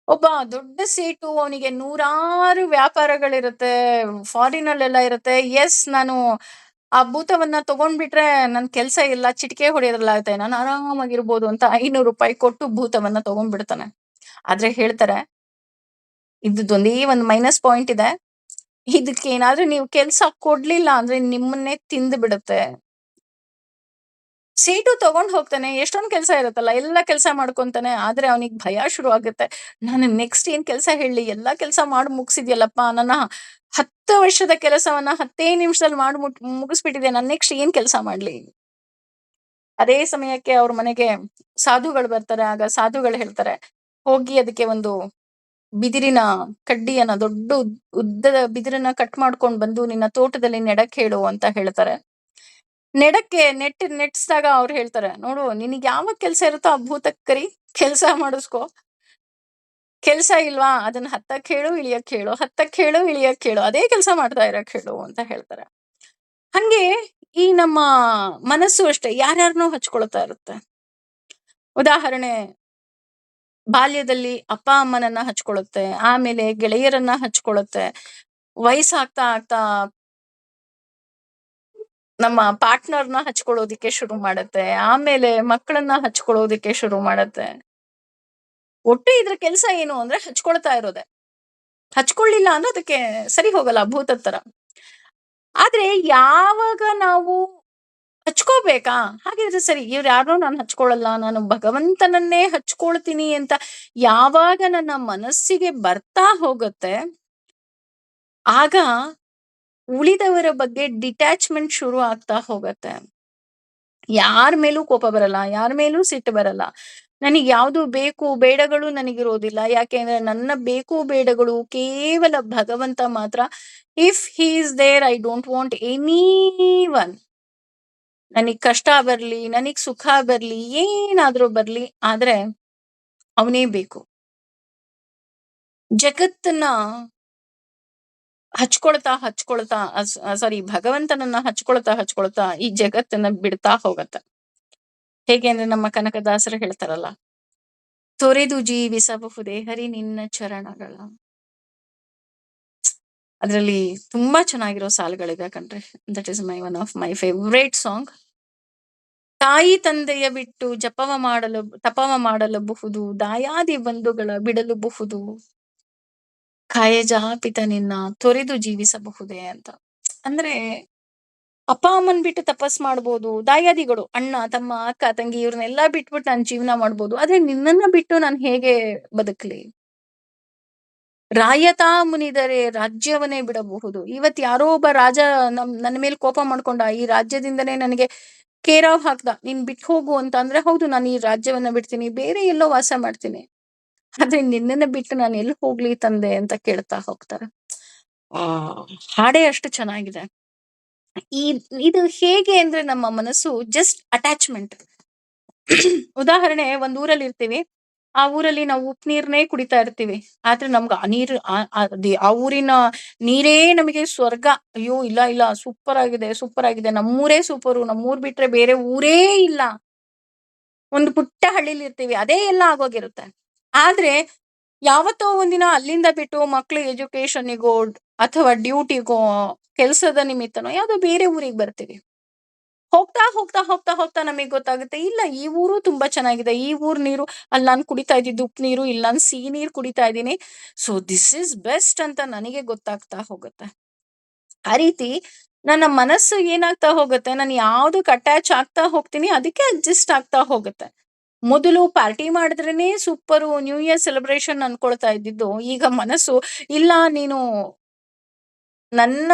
ಒಬ್ಬ ದೊಡ್ಡ ಸೇಟು, ಅವನಿಗೆ ನೂರಾರು ವ್ಯಾಪಾರಗಳಿರುತ್ತೆ, ಫಾರಿನ್ ಅಲ್ಲೆಲ್ಲ ಇರುತ್ತೆ. ಎಸ್, ನಾನು ಆ ಭೂತವನ್ನ ತಗೊಂಡ್ಬಿಟ್ರೆ ನನ್ ಕೆಲ್ಸ ಇಲ್ಲ, ಚಿಟಿಕೆ ಹೊಡೆಯೋದ್ರಲ್ಲಾಗುತ್ತೆ, ನಾನು ಆರಾಮಾಗಿರ್ಬೋದು ಅಂತ ₹500 ಕೊಟ್ಟು ಭೂತವನ್ನ ತಗೊಂಡ್ಬಿಡ್ತಾನೆ. ಆದ್ರೆ ಹೇಳ್ತಾರೆ, ಇದ್ದೊಂದೇ ಒಂದು ಮೈನಸ್ ಪಾಯಿಂಟ್ ಇದೆ. ಇದಕ್ಕೇನಾದ್ರೂ ನೀವು ಕೆಲ್ಸ ಕೊಡ್ಲಿಲ್ಲ ಅಂದ್ರೆ ನಿಮ್ಮನ್ನೇ ತಿಂದು ಬಿಡುತ್ತೆ. ಸೀಟು ತಗೊಂಡ್ ಹೋಗ್ತಾನೆ. ಎಷ್ಟೊಂದ್ ಕೆಲ್ಸ ಇರುತ್ತಲ್ಲ, ಎಲ್ಲಾ ಕೆಲ್ಸ ಮಾಡ್ಕೊಂತಾನೆ. ಆದ್ರೆ ಅವನಿಗೆ ಭಯ ಶುರು ಆಗುತ್ತೆ. ನಾನು ನೆಕ್ಸ್ಟ್ ಏನ್ ಕೆಲ್ಸ ಹೇಳಿ, ಎಲ್ಲಾ ಕೆಲ್ಸ ಮಾಡಿ ಮುಗಿಸಿದ್ಯಲ್ಲಪ್ಪ, ನನ್ನ 10 ವರ್ಷದ ಕೆಲಸವನ್ನ 10 ನಿಮಿಷದಲ್ಲಿ ಮಾಡಿ ಮುಗಿಸ್ಬಿಟ್ಟಿದೆ. ನಾನು ನೆಕ್ಸ್ಟ್ ಏನ್ ಕೆಲ್ಸ ಮಾಡ್ಲಿ? ಅದೇ ಸಮಯಕ್ಕೆ ಅವ್ರ ಮನೆಗೆ ಸಾಧುಗಳು ಬರ್ತಾರೆ. ಆಗ ಸಾಧುಗಳು ಹೇಳ್ತಾರೆ, ಹೋಗಿ ಅದಕ್ಕೆ ಒಂದು ಬಿದಿರಿನ ಕಡ್ಡಿಯನ್ನ, ದೊಡ್ಡ ಉದ್ದದ ಬಿದಿರನ್ನ ಕಟ್ ಮಾಡ್ಕೊಂಡ್ ಬಂದು ನಿನ್ನ ತೋಟದಲ್ಲಿ ನೆಡಕ್ ಹೇಳು ಅಂತ ಹೇಳ್ತಾರೆ. ನೆಟ್ಸ್ದಾಗ ಅವ್ರು ಹೇಳ್ತಾರೆ, ನೋಡು, ನಿನಗ್ ಯಾವ ಕೆಲ್ಸ ಇರುತ್ತೋ ಆ ಭೂತಕ್ ಕರಿ, ಕೆಲ್ಸ ಮಾಡಿಸ್ಕೊ. ಕೆಲ್ಸ ಇಲ್ವಾ, ಅದನ್ನ ಹತ್ತಕ್ ಹೇಳು, ಇಳಿಯಕ್ ಹೇಳು, ಹತ್ತಕ್ ಹೇಳು, ಇಳಿಯಕ್ ಹೇಳು, ಅದೇ ಕೆಲ್ಸ ಮಾಡ್ತಾ ಇರಕ್ ಹೇಳು ಅಂತ ಹೇಳ್ತಾರೆ. ಹಂಗೆ ಈ ನಮ್ಮ ಮನಸ್ಸು ಅಷ್ಟೇ ಯಾರ್ಯಾರನೋ ಹಚ್ಕೊಳ್ತಾ ಇರುತ್ತೆ. ಉದಾಹರಣೆ, ಬಾಲ್ಯದಲ್ಲಿ ಅಪ್ಪ ಅಮ್ಮನನ್ನ ಹಚ್ಕೊಳ್ಳುತ್ತೆ, ಆಮೇಲೆ ಗೆಳೆಯರನ್ನ ಹಚ್ಕೊಳ್ಳುತ್ತೆ. ವಯಸ್ಸಾಗ್ತಾ ಆಗ್ತಾ ನಮ್ಮ ಪಾರ್ಟ್ನರ್ನ ಹಚ್ಕೊಳ್ಳೋದಿಕ್ಕೆ ಶುರು ಮಾಡುತ್ತೆ, ಆಮೇಲೆ ಮಕ್ಕಳನ್ನ ಹಚ್ಕೊಳ್ಳೋದಿಕ್ಕೆ ಶುರು ಮಾಡುತ್ತೆ. ಒಟ್ಟು ಇದ್ರ ಕೆಲ್ಸ ಏನು ಅಂದ್ರೆ ಹಚ್ಕೊಳ್ತಾ ಇರೋದೆ. ಹಚ್ಕೊಳ್ಳಿಲ್ಲ ಅಂದ್ರೆ ಅದಕ್ಕೆ ಸರಿ ಹೋಗಲ್ಲ, ಭೂತದ ತರ. ಆದ್ರೆ ಯಾವಾಗ ನಾವು ಹಚ್ಕೋಬೇಕಾ, ಹಾಗಿದ್ರೆ ಸರಿ, ಇವ್ರು ಯಾರನ್ನೋ ನಾನು ಹಚ್ಕೊಳಲ್ಲ, ನಾನು ಭಗವಂತನನ್ನೇ ಹಚ್ಕೊಳ್ತೀನಿ ಅಂತ ಯಾವಾಗ ನನ್ನ ಮನಸ್ಸಿಗೆ ಬರ್ತಾ ಹೋಗುತ್ತೆ, ಆಗ ಉಳಿದವರ ಬಗ್ಗೆ ಡಿಟ್ಯಾಚ್ಮೆಂಟ್ ಶುರು ಆಗ್ತಾ ಹೋಗತ್ತೆ. ಯಾರ ಮೇಲೂ ಕೋಪ ಬರಲ್ಲ, ಯಾರ ಮೇಲೂ ಸಿಟ್ಟು ಬರಲ್ಲ. ನನಗ್ ಯಾವ್ದು ಬೇಕು ಬೇಡಗಳು ನನಗಿರೋದಿಲ್ಲ. ಯಾಕೆಂದ್ರೆ ನನ್ನ ಬೇಕು ಬೇಡಗಳು ಕೇವಲ ಭಗವಂತ ಮಾತ್ರ. If he is there, I don't want any one. ನನಗ್ ಕಷ್ಟ ಬರ್ಲಿ, ನನಗ್ ಸುಖ ಬರ್ಲಿ, ಏನಾದ್ರೂ ಬರ್ಲಿ, ಆದ್ರೆ ಅವನೇ ಬೇಕು. ಜಗತ್ತನ್ನ ಹಚ್ಕೊಳ್ತಾ ಸಾರಿ, ಭಗವಂತನನ್ನ ಹಚ್ಕೊಳ್ತಾ ಈ ಜಗತ್ತನ್ನ ಬಿಡ್ತಾ ಹೋಗತ್ತ. ಹೇಗೆ ಅಂದ್ರೆ ನಮ್ಮ ಕನಕದಾಸರು ಹೇಳ್ತಾರಲ್ಲ, ತೊರೆದು ಜೀವಿಸಬಹುದೇ ಹರಿ ನಿನ್ನ ಚರಣಗಳ. ಅದ್ರಲ್ಲಿ ತುಂಬಾ ಚೆನ್ನಾಗಿರೋ ಸಾಲುಗಳಿದೆ ಕಣ್ರಿ. That is one of my favourite song. ತಾಯಿ ತಂದೆಯ ಬಿಟ್ಟು ತಪವ ಮಾಡಲಬಹುದು, ದಾಯಾದಿ ಬಂಧುಗಳ ಬಿಡಲಬಹುದು, ಕಾಯಜಾಪಿತ ನಿನ್ನ ತೊರೆದು ಜೀವಿಸಬಹುದೇ ಅಂತ. ಅಂದ್ರೆ ಅಪ್ಪ ಅಮ್ಮನ್ ಬಿಟ್ಟು ತಪಸ್ ಮಾಡ್ಬೋದು, ದಾಯಾದಿಗಳು ಅಣ್ಣ ತಮ್ಮ ಅಕ್ಕ ತಂಗಿ ಇವ್ರನ್ನೆಲ್ಲಾ ಬಿಟ್ಬಿಟ್ಟು ನಾನು ಜೀವನ ಮಾಡ್ಬೋದು. ಆದ್ರೆ ನಿನ್ನನ್ನ ಬಿಟ್ಟು ನಾನು ಹೇಗೆ ಬದುಕ್ಲಿ? ರಾಯತಾ ಮುನಿದರೆ ರಾಜ್ಯವನ್ನೇ ಬಿಡಬಹುದು. ಇವತ್ ಯಾರೋ ಒಬ್ಬ ರಾಜ ನನ್ನ ಮೇಲೆ ಕೋಪ ಮಾಡ್ಕೊಂಡ, ಈ ರಾಜ್ಯದಿಂದನೇ ನನಗೆ ಕೇರಾವ್ ಹಾಕ್ದ, ನೀನ್ ಬಿಟ್ಟು ಹೋಗು ಅಂತ ಅಂದ್ರೆ, ಹೌದು, ನಾನು ಈ ರಾಜ್ಯವನ್ನ ಬಿಡ್ತೀನಿ, ಬೇರೆ ಎಲ್ಲೋ ವಾಸ ಮಾಡ್ತೀನಿ. ಆದ್ರೆ ನಿನ್ನನ್ನ ಬಿಟ್ಟು ನಾನು ಎಲ್ಲಿ ಹೋಗ್ಲಿ ತಂದೆ ಅಂತ ಕೇಳ್ತಾ ಹೋಗ್ತಾರೆ. ಆ ಹಾಡೇ ಅಷ್ಟು ಚೆನ್ನಾಗಿದೆ. ಈ ಇದು ಹೇಗೆ ಅಂದ್ರೆ ನಮ್ಮ ಮನಸ್ಸು ಜಸ್ಟ್ ಅಟ್ಯಾಚ್ಮೆಂಟ್. ಉದಾಹರಣೆ, ಒಂದ್ ಊರಲ್ಲಿ ಇರ್ತೀವಿ, ಆ ಊರಲ್ಲಿ ನಾವು ಉಪ್ಪು ನೀರ್ನೇ ಕುಡಿತಾ ಇರ್ತೀವಿ. ಆದ್ರೆ ನಮ್ಗೆ ಆ ನೀರು ಆ ಊರಿನ ನೀರೇ ನಮಗೆ ಸ್ವರ್ಗ. ಅಯ್ಯೋ! ಇಲ್ಲ, ಇಲ್ಲ, ಸೂಪರ್ ಆಗಿದೆ, ಸೂಪರ್ ಆಗಿದೆ. ನಮ್ಮೂರೇ ಸೂಪರು. ನಮ್ಮೂರ್ ಬಿಟ್ರೆ ಬೇರೆ ಊರೇ ಇಲ್ಲ. ಒಂದು ಪುಟ್ಟ ಹಳ್ಳಿಲಿ ಇರ್ತೀವಿ. ಅದೇ ಎಲ್ಲ ಆಗೋಗಿರುತ್ತೆ. ಆದ್ರೆ ಯಾವತ್ತೋ ಒಂದಿನ ಅಲ್ಲಿಂದ ಬಿಟ್ಟು ಮಕ್ಳು ಎಜುಕೇಶನ್ನಿಗೋ ಅಥವಾ ಡ್ಯೂಟಿಗೋ, ಕೆಲ್ಸದ ನಿಮಿತ್ತನೋ ಯಾವ್ದೋ ಬೇರೆ ಊರಿಗೆ ಬರ್ತೀವಿ. ಹೋಗ್ತಾ, ಹೋಗ್ತಾ, ಹೋಗ್ತಾ, ಹೋಗ್ತಾ ನಮಿಗ್ ಗೊತ್ತಾಗುತ್ತೆ, ಇಲ್ಲ ಈ ಊರು ತುಂಬಾ ಚೆನ್ನಾಗಿದೆ. ಈ ಊರ್ ನೀರು, ಅಲ್ಲಿ ನಾನ್ ಕುಡಿತಾ ಇದ್ದಿದ್ದು ಉಪ್ಪು ನೀರು, ಇಲ್ಲಿ ನಾನ್ ಸಿಹಿ ನೀರ್ ಕುಡಿತಾ ಇದ್ದೀನಿ. ಸೊ ದಿಸ್ ಈಸ್ ಬೆಸ್ಟ್ ಅಂತ ನನಗೆ ಗೊತ್ತಾಗ್ತಾ ಹೋಗುತ್ತೆ. ಆ ರೀತಿ ನನ್ನ ಮನಸ್ಸು ಏನಾಗ್ತಾ ಹೋಗುತ್ತೆ, ನಾನು ಯಾವ್ದಕ್ ಅಟ್ಯಾಚ್ ಆಗ್ತಾ ಹೋಗ್ತೀನಿ ಅದಕ್ಕೆ ಅಡ್ಜಸ್ಟ್ ಆಗ್ತಾ ಹೋಗುತ್ತೆ. ಮೊದಲು ಪಾರ್ಟಿ ಮಾಡಿದ್ರೇನೆ ಸೂಪರು, ನ್ಯೂ ಇಯರ್ ಸೆಲೆಬ್ರೇಷನ್ ಅನ್ಕೊಳ್ತಾ ಇದ್ದಿದ್ದು, ಈಗ ಮನಸ್ಸು ಇಲ್ಲ ನೀನು ನನ್ನ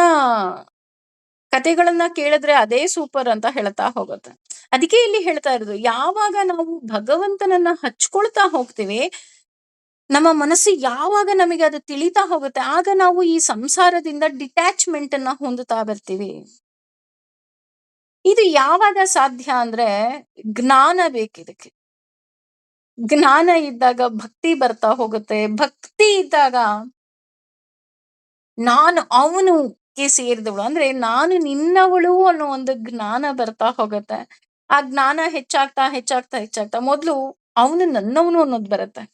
ಕತೆಗಳನ್ನ ಕೇಳಿದ್ರೆ ಅದೇ ಸೂಪರ್ ಅಂತ ಹೇಳ್ತಾ ಹೋಗುತ್ತೆ. ಅದಕ್ಕೆ ಇಲ್ಲಿ ಹೇಳ್ತಾ ಇರೋದು, ಯಾವಾಗ ನಾವು ಭಗವಂತನನ್ನ ಹಚ್ಕೊಳ್ತಾ ಹೋಗ್ತೀವಿ, ನಮ್ಮ ಮನಸ್ಸು ಯಾವಾಗ ನಮಗೆ ಅದು ತಿಳಿತಾ ಹೋಗುತ್ತೆ, ಆಗ ನಾವು ಈ ಸಂಸಾರದಿಂದ ಡಿಟ್ಯಾಚ್ಮೆಂಟ್ ಅನ್ನ ಹೊಂದುತ್ತಾ ಬರ್ತೀವಿ. ಇದು ಯಾವಾಗ ಸಾಧ್ಯ ಅಂದ್ರೆ ಜ್ಞಾನ ಬೇಕಿದಕ್ಕೆ. ಜ್ಞಾನ ಇದ್ದಾಗ ಭಕ್ತಿ ಬರ್ತಾ ಹೋಗುತ್ತೆ. ಭಕ್ತಿ ಇದ್ದಾಗ ನಾನು ಅವನುಗೆ ಸೇರಿದವಳು, ಅಂದ್ರೆ ನಾನು ನಿನ್ನವಳು ಅನ್ನೋ ಒಂದು ಜ್ಞಾನ ಬರ್ತಾ ಹೋಗುತ್ತೆ. ಆ ಜ್ಞಾನ ಹೆಚ್ಚಾಗ್ತಾ ಹೆಚ್ಚಾಗ್ತಾ ಹೆಚ್ಚಾಗ್ತಾ ಮೊದ್ಲು ಅವನು ನನ್ನವನು ಅನ್ನೋದು ಬರುತ್ತೆ.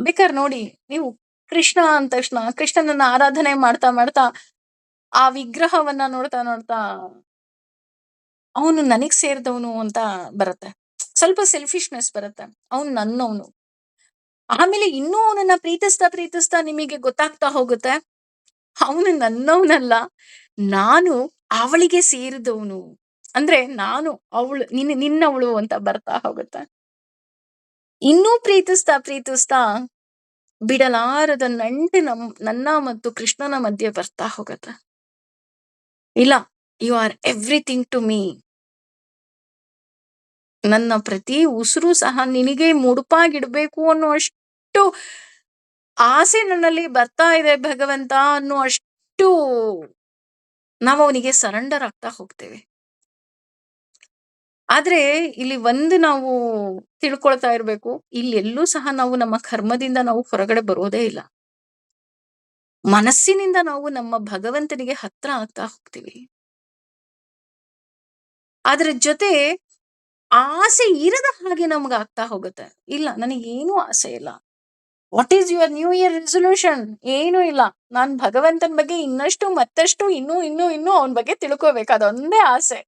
ಬೇಕಾದ್ರೆ ನೋಡಿ ನೀವು, ಕೃಷ್ಣ ಅಂದ ತಕ್ಷಣ ಕೃಷ್ಣನನ್ನ ಆರಾಧನೆ ಮಾಡ್ತಾ ಮಾಡ್ತಾ ಆ ವಿಗ್ರಹವನ್ನ ನೋಡ್ತಾ ನೋಡ್ತಾ ಅವನು ನನಗ್ ಸೇರಿದವನು ಅಂತ ಬರುತ್ತೆ. ಸ್ವಲ್ಪ ಸೆಲ್ಫಿಶ್ನೆಸ್ ಬರುತ್ತೆ. ಅವನು ನನ್ನವನು. ಆಮೇಲೆ ಇನ್ನೂ ಅವನನ್ನ ಪ್ರೀತಿಸ್ತಾ ಪ್ರೀತಿಸ್ತಾ ನಿಮಗೆ ಗೊತ್ತಾಗ್ತಾ ಹೋಗುತ್ತೆ, ಅವನು ನನ್ನವನಲ್ಲ, ನಾನು ಅವಳಿಗೆ ಸೇರಿದವನು. ಅಂದ್ರೆ ನಾನು ಅವಳು ನಿನ್ನವಳು ಅಂತ ಬರ್ತಾ ಹೋಗುತ್ತೆ. ಇನ್ನೂ ಪ್ರೀತಿಸ್ತಾ ಪ್ರೀತಿಸ್ತಾ ಬಿಡಲಾರದ ನಂಟು ನನ್ನ ಮತ್ತು ಕೃಷ್ಣನ ಮಧ್ಯೆ ಬರ್ತಾ ಹೋಗುತ್ತೆ. ಇಲ್ಲ, you are everything to me. ನನ್ನ ಪ್ರತಿ ಉಸಿರು ಸಹ ನಿನಗೆ ಮುಡುಪಾಗಿಡ್ಬೇಕು ಅನ್ನುವಷ್ಟು ಆಸೆ ನನ್ನಲ್ಲಿ ಬರ್ತಾ ಇದೆ ಭಗವಂತ ಅನ್ನುವಷ್ಟು ನಾವು ಅವನಿಗೆ ಸರೆಂಡರ್ ಆಗ್ತಾ ಹೋಗ್ತೇವೆ. ಆದ್ರೆ ಇಲ್ಲಿ ಒಂದು ನಾವು ತಿಳ್ಕೊಳ್ತಾ ಇರ್ಬೇಕು, ಇಲ್ಲಿ ಎಲ್ಲೂ ಸಹ ನಾವು ನಮ್ಮ ಕರ್ಮದಿಂದ ನಾವು ಹೊರಗಡೆ ಬರೋದೇ ಇಲ್ಲ. ಮನಸ್ಸಿನಿಂದ ನಾವು ನಮ್ಮ ಭಗವಂತನಿಗೆ ಹತ್ರ ಆಗ್ತಾ ಹೋಗ್ತೀವಿ. ಅದ್ರ ಜೊತೆ ಆಸೆ ಇರದ ಹಾಗೆ ನಮ್ಗೆ ಆಗ್ತಾ ಹೋಗುತ್ತೆ. ಇಲ್ಲ, ನನಗೇನು ಆಸೆ ಇಲ್ಲ. What is your new year resolution? ಏನೂ ಇಲ್ಲ. ನಾನ್ ಭಗವಂತನ ಬಗ್ಗೆ ಇನ್ನಷ್ಟು ಮತ್ತಷ್ಟು ಇನ್ನೂ ಇನ್ನೂ ಇನ್ನೂ ಅವನ ಬಗ್ಗೆ ತಿಳ್ಕೋಬೇಕು, ಅದೊಂದೇ ಆಸೆ.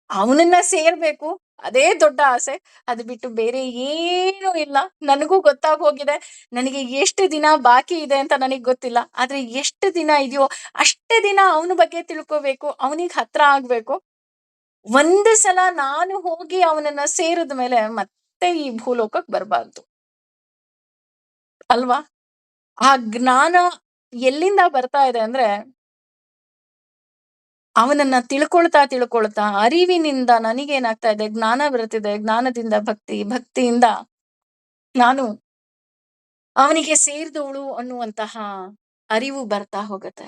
ಅವನನ್ನ ಸೇರ್ಬೇಕು, ಅದೇ ದೊಡ್ಡ ಆಸೆ. ಅದು ಬಿಟ್ಟು ಬೇರೆ ಏನೂ ಇಲ್ಲ. ನನಗೂ ಗೊತ್ತಾಗ್ ಹೋಗಿದೆ, ನನಗೆ ಎಷ್ಟು ದಿನ ಬಾಕಿ ಇದೆ ಅಂತ ನನಗ್ ಗೊತ್ತಿಲ್ಲ. ಆದ್ರೆ ಎಷ್ಟು ದಿನ ಇದೆಯೋ ಅಷ್ಟೇ ದಿನ ಅವನ ಬಗ್ಗೆ ತಿಳ್ಕೋಬೇಕು, ಅವನಿಗೆ ಹತ್ರ ಆಗ್ಬೇಕು. ಒಂದು ಸಲ ನಾನು ಹೋಗಿ ಅವನನ್ನ ಸೇರಿದ ಮೇಲೆ ಮತ್ತೆ ಈ ಭೂಲೋಕಕ್ಕೆ ಬರಬಾರ್ದು ಅಲ್ವಾ? ಆ ಜ್ಞಾನ ಎಲ್ಲಿಂದ ಬರ್ತಾ ಇದೆ ಅಂದ್ರೆ, ಅವನನ್ನ ತಿಳ್ಕೊಳ್ತಾ ತಿಳ್ಕೊಳ್ತಾ ಅರಿವಿನಿಂದ ನನಗೇನಾಗ್ತಾ ಇದೆ, ಜ್ಞಾನ ಬರ್ತಿದೆ. ಜ್ಞಾನದಿಂದ ಭಕ್ತಿ, ಭಕ್ತಿಯಿಂದ ನಾನು ಅವನಿಗೆ ಸೇರಿದವಳು ಅನ್ನುವಂತಹ ಅರಿವು ಬರ್ತಾ ಹೋಗುತ್ತೆ.